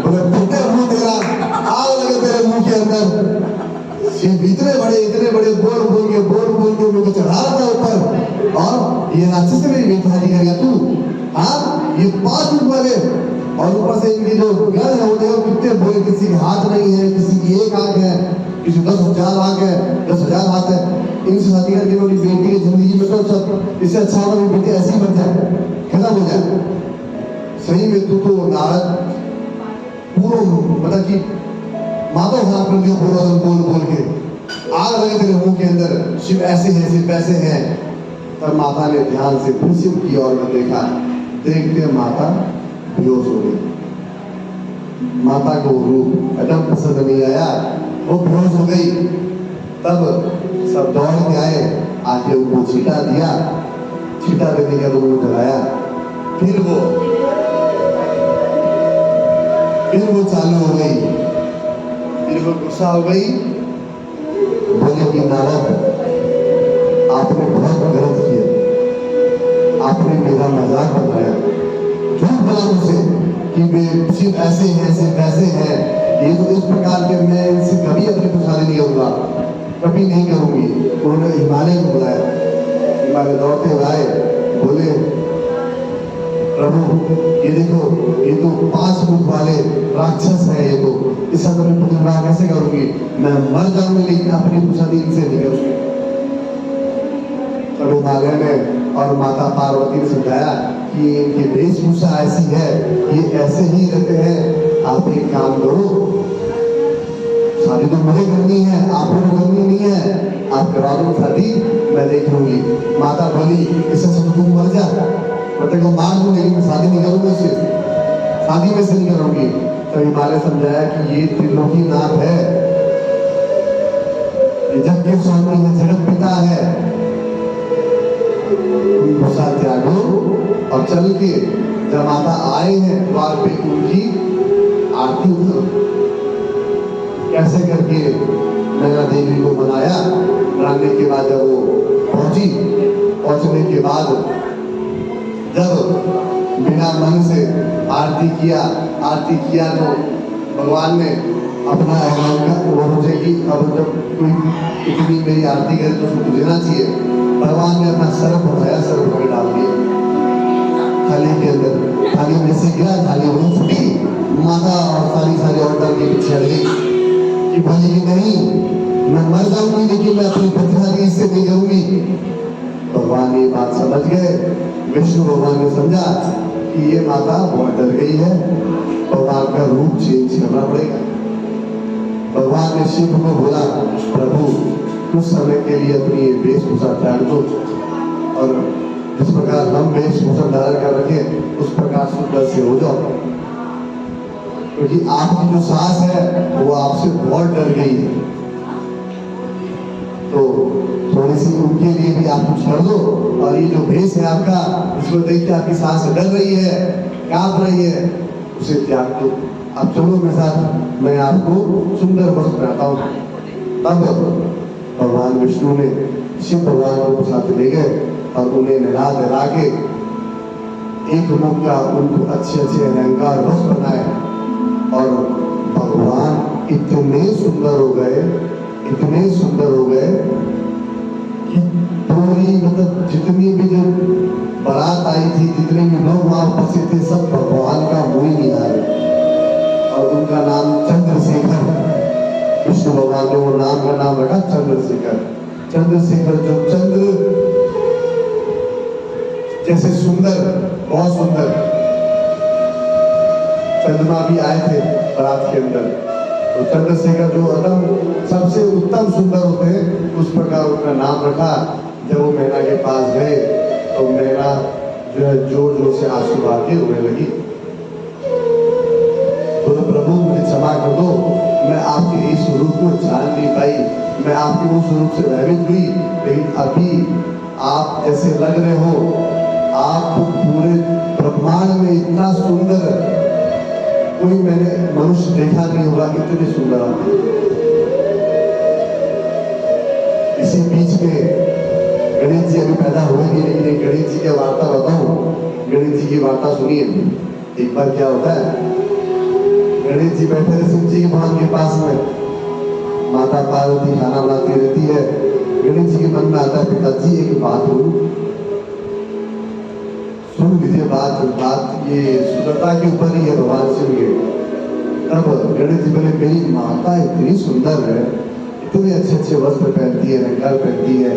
बोले पुत्र मुंह तेरा, आग लगे तेरे मुंह के अंदर। शिव इतने बड़े बोल के मुझे चढ़ा रहा था ऊपर, और ये राक्षस मेरी बेटी करेगा तू? हाँ, ये 5 मुख वाले, और ऊपर से इनके जो गण है वो देखो कितने बोले, किसी के हाथ नहीं है, किसी की 1 आंख है, किसी 10,000 आंख है, 10,000 हाथ है। इनसे शादी करके मेरी बेटी की जिंदगी में तो सब इससे अच्छा होगा मेरी बेटी ऐसी ही बन जाए, खत्म हो जाए। सही में तू तो नारद पूरा मतलब कि माता साफ कर दिया पूरा बोल के, आग लगे तेरे मुंह के अंदर, शिव ऐसे हैं, शिव वैसे हैं। तब माता ने ध्यान से फिर शिव की ओर देखा, देखते माता बेहोश हो गई। माता को रूप एकदम पसंद नहीं आया, वो बेहोश हो गई। तब सब दौड़ के आए, आके उनको छीटा दिया, छीटा देने के बाद उनको जलाया। फिर वो चालू हो गई, फिर वो गुस्सा हो गई, बोले कि नारद आपने बहुत गलत किया, आपने मेरा मजाक बनाया, झूठ बोला मुझसे कि वे शिव ऐसे हैं, शिव वैसे हैं, ये तो इस प्रकार के, मैं इनसे कभी अपनी शादी नहीं करूंगा, कभी नहीं करूंगी। उन्होंने हिमालय को बुलाया, हिमालय दौड़ते हुए आए, बोले प्रभु ये देखो, ये तो 5 मुख वाले राक्षस है, ये तो इससे तो मैं पूजा कैसे करूंगी? मैं मर जाऊंगी लेकिन अपनी शादी इनसे नहीं करूंगी। तब हिमालय ने और माता पार्वती ने समझाया कि इनकी वेशभूषा ऐसी है, ये ऐसे ही रहते हैं, आप एक काम करो, शादी तो मुझे करनी है, आपको तो करनी नहीं है, आप करा दो शादी, मैं देख लूंगी। माता बोली इससे सब तुम मर जा, बच्चे को मार दूंगी लेकिन शादी नहीं करूंगी उससे, शादी में से नहीं करूंगी। तो हिमालय समझाया कि ये त्रिलोकीनाथ है, ये जग के स्वामी है, जगत पिता है, गुस्सा त्यागो और चल के जब माता आए हैं द्वार पे उनकी आरती उतारो। कैसे करके नैना देवी को मनाया, मनाने के बाद जब वो पहुंचने के बाद जब बिना मन से आरती किया तो भगवान ने अपना ऐलान कर वो मुझे कि अब जब कोई इतनी मेरी आरती करे तो उसको देना चाहिए। भगवान ने अपना सर्प उठाया, सर्प में डाल दिया थाली के अंदर, थाली में से गिरा, थाली वहीं फूटी, माता और सारी औरतें के पीछे हट गई कि बोली कि नहीं मैं मर जाऊंगी लेकिन मैं अपनी प्रतिहारी इससे नहीं करूंगी। भगवान ये बात समझ गए, विष्णु भगवान ने समझा कि ये माता बहुत डर गई है, भगवान का रूप चेंज करना पड़ेगा। भगवान ने शिव को बोला, प्रभु कुछ समय के लिए अपनी ये वेशभूषा त्याग दो और जिस प्रकार हम वेशभूषा धारण कर रखे उस प्रकार सुंदर से हो जाओ, क्योंकि आपकी जो सास है वो आपसे बहुत डर गई है। तो थोड़ी सी उनके लिए भी आप कुछ कर दो, और ये जो भेष है आपका, इसको देख के आपकी सांस डर रही है, कांप रही है, उसे त्याग दो। अब चलो मेरे साथ, मैं आपको सुंदर वस्त्र पहनाता हूँ। तब भगवान विष्णु ने शिव भगवान को साथ ले गए और उन्हें नहला धरा के एक मुख का उनको अच्छे अच्छे अलंकार वस्त्र बनाए, और भगवान इतने सुंदर हो गए, इतने सुंदर हो गए कि पूरी मतलब जितनी भी जो बारात आई थी, जितने भी लोग वहां उपस्थित थे, सब भगवान का मुंह ही नहीं आ रहे। और उनका नाम चंद्रशेखर, विष्णु भगवान ने वो नाम का नाम रखा चंद्रशेखर। चंद्रशेखर जो चंद्र जैसे सुंदर, बहुत सुंदर चंद्रमा भी आए थे बारात के अंदर, तो चंद्रशेखर जो एकदम सबसे उत्तम सुंदर होते हैं, उस प्रकार उनका नाम रखा। जब वो मैना के पास गए तो मैना जो है जोर जोर से आंसू बहा के रोने लगी। बोले प्रभु मुझे क्षमा कर दो, मैं आपके इस स्वरूप को जान नहीं पाई, मैं आपके उस स्वरूप से भयभीत हुई, लेकिन अभी आप जैसे लग रहे हो, आप पूरे ब्रह्मांड में इतना सुंदर कोई मैंने मनुष्य देखा नहीं होगा, इतने सुंदर आप। इसी बीच में गणेश जी अभी पैदा हुए नहीं, लेकिन एक गणेश जी की वार्ता बताऊं। गणेश जी की वार्ता सुनिए। एक बार क्या होता है, गणेश जी बैठे थे शिव जी के भवन के पास में, माता पार्वती खाना बनाती रहती है। गणेश जी के मन में आता है, पिताजी एक बात बोलूं, सुन लीजिए बात ये सुंदरता के ऊपर ही है भगवान शिव के। तब गणेश जी बोले, मेरी माता इतनी सुंदर है, इतने अच्छे अच्छे वस्त्र पहनती है, अलंकार पहनती है,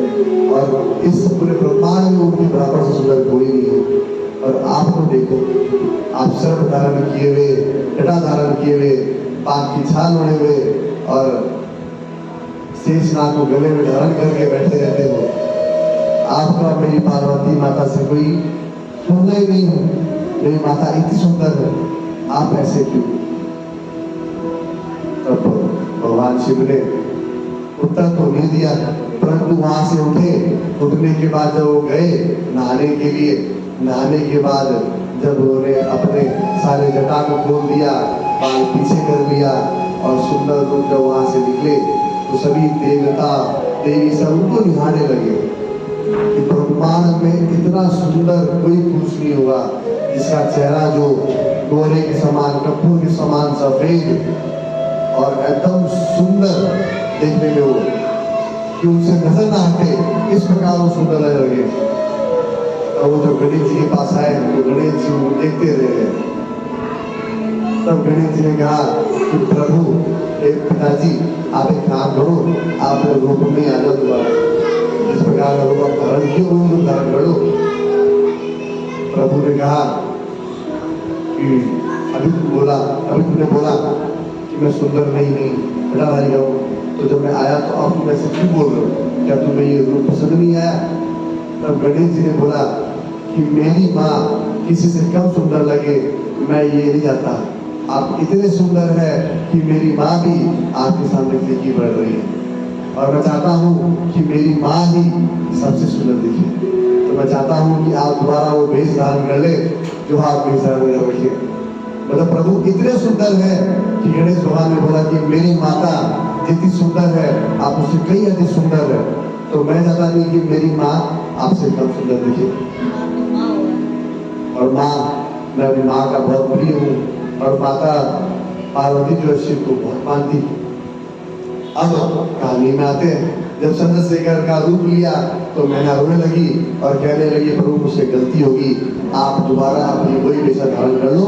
और इस पूरे ब्रह्मांड में उनके बराबर से सुंदर कोई नहीं है। और आपको देखो, आप सर्प धारण किए हुए, जटा धारण किए हुए, पाक की छाल ओढ़े हुए, और शेषनाग को गले में धारण करके बैठे रहते हो। आपका मेरी पार्वती माता से कोई सुनना ही नहीं है, मेरी माता इतनी सुंदर है, आप ऐसे क्यों? तब भगवान शिव ने उत्तर तो नहीं दिया, परंतु वहां से उठे। उठने के बाद जब वो गए नहाने के लिए, नहाने के बाद जब उन्होंने अपने सारे जटा को खोल दिया, बाल पीछे कर लिया, और सुंदर रूप जब वहां से निकले, तो सभी देवता देवी सब उनको निहारने लगे कि ब्रह्मांड में इतना सुंदर कोई पुरुष नहीं होगा जिसका चेहरा जो गोरे के समान, कपूर के समान सफेद और एकदम सुंदर देखने में हो, कि उनसे नजर ना हटे, इस प्रकार वो सुंदर लगे। तो वो जो गणेश जी के पास आए, तो गणेश जी को देखते रहे। तब गणेश जी ने कहा कि प्रभु, पिताजी आप एक काम करो, आप रूप में आ जाओ दोबारा, इस प्रकार का रूप धारण किए, वो रूप धारण करो। प्रभु ने कहा कि अभी तुमने बोला कि मैं सुंदर नहीं जटाधारी हूँ, तो जब मैं आया तो अब तुम ऐसे क्यों बोल रहे हो? क्या तुम्हें ये रूप पसंद नहीं आया? तब गणेश जी ने बोला कि मेरी माँ किसी से कम सुंदर लगे, मैं ये नहीं चाहता। आप इतने सुंदर है कि मेरी माँ भी आपके सामने फीकी पड़ रही है, और मैं चाहता हूँ कि मेरी माँ ही सबसे सुंदर दिखे। तो मैं चाहता हूँ कि आप दोबारा वो वेश धारण कर ले जो आप वेश धारण कर रखिए। मतलब प्रभु इतने सुंदर है कि गणेश भगवान ने बोला कि मेरी माता जितनी सुंदर है, आप उससे कई अधिक सुंदर है, तो मैं चाहता नहीं कि मेरी माँ आपसे कम सुंदर दिखे। और माँ, मैं अपनी माँ का बहुत प्रिय हूँ, और माता पार्वती जो शिव को बहुत मानती। अब कहानी में आते हैं, जब चंद्रशेखर का रूप लिया तो मैना रोने लगी और कहने लगी, प्रभु मुझसे गलती होगी, आप दोबारा अपनी वही वेश धारण कर लो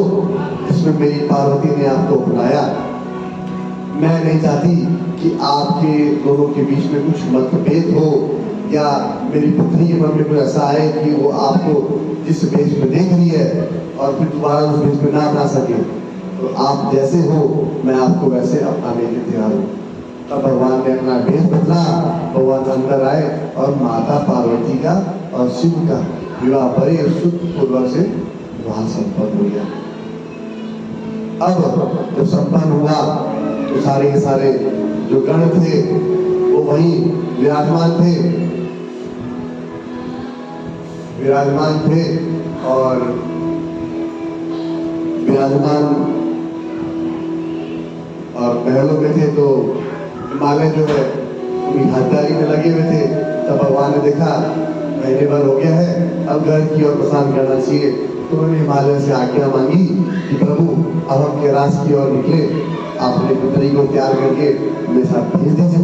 जिसमें मेरी पार्वती ने आपको अपनाया। मैं नहीं चाहती कि आपके दोनों के बीच में कुछ मतभेद हो, या मेरी पुत्री के मन में कोई ऐसा आए कि वो आपको जिस वेश में देख रही है और फिर दोबारा उस वेश में ना अपना सके। तो आप जैसे हो, मैं आपको वैसे अपनाने के तैयार हूँ। तब भगवान भगवान ने अपना भेष बदला, भगवान अंदर आए और माता पार्वती का और शिव का विवाह बड़े सुख पूर्वक से विवाह संपन्न हो गया। अब जब संपन्न हुआ तो सारे के सारे जो गण थे वो वहीं विराजमान थे और महलों में थे। तो हिमालय जो है उनकी खातिरदारी में लगे हुए थे। तब भगवान ने देखा महीने भर हो गया है, अब घर की ओर प्रस्थान करना चाहिए। तो उन्होंने हिमालय से आज्ञा मांगी कि प्रभु अब हम कैलाश की ओर निकले, आप अपने पुत्री को तैयार करके मेरे साथ भेज दीजिए।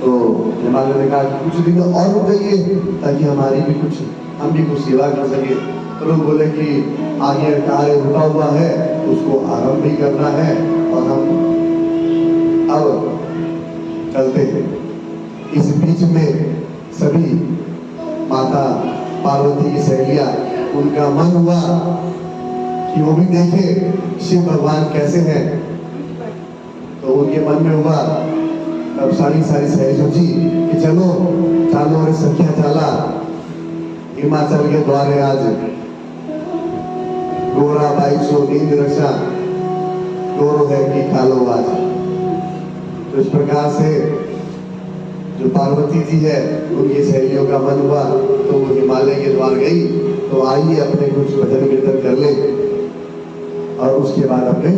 तो हिमालय ने कहा कि कुछ दिन और रुक जाइए ताकि हम भी कुछ सेवा कर सके। तो लोग बोले कि आगे कार्य रुका हुआ है, उसको आरंभ भी करना है और हम अब चलते हैं। इस बीच में सभी माता पार्वती की सहेलियां, उनका मन हुआ कि वो भी देखे शिव भगवान कैसे हैं। तो उनके मन में हुआ, तब सारी सहेली सोची कि चलो चालो रे सखिया चला, हिमाचल के द्वारे आज गोरा बाई सो नींद रक्षा, गोरो है कि खालो आज। तो इस प्रकार से जो पार्वती जी है उनकी सहेलियों का मन हुआ तो वो हिमालय के द्वार गई। तो आइए अपने कुछ भजन कीर्तन कर ले और उसके बाद अपने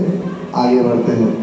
आगे बढ़ते हैं।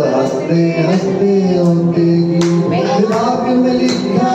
हंसते हंसते होंगे, दिमाग में लिखा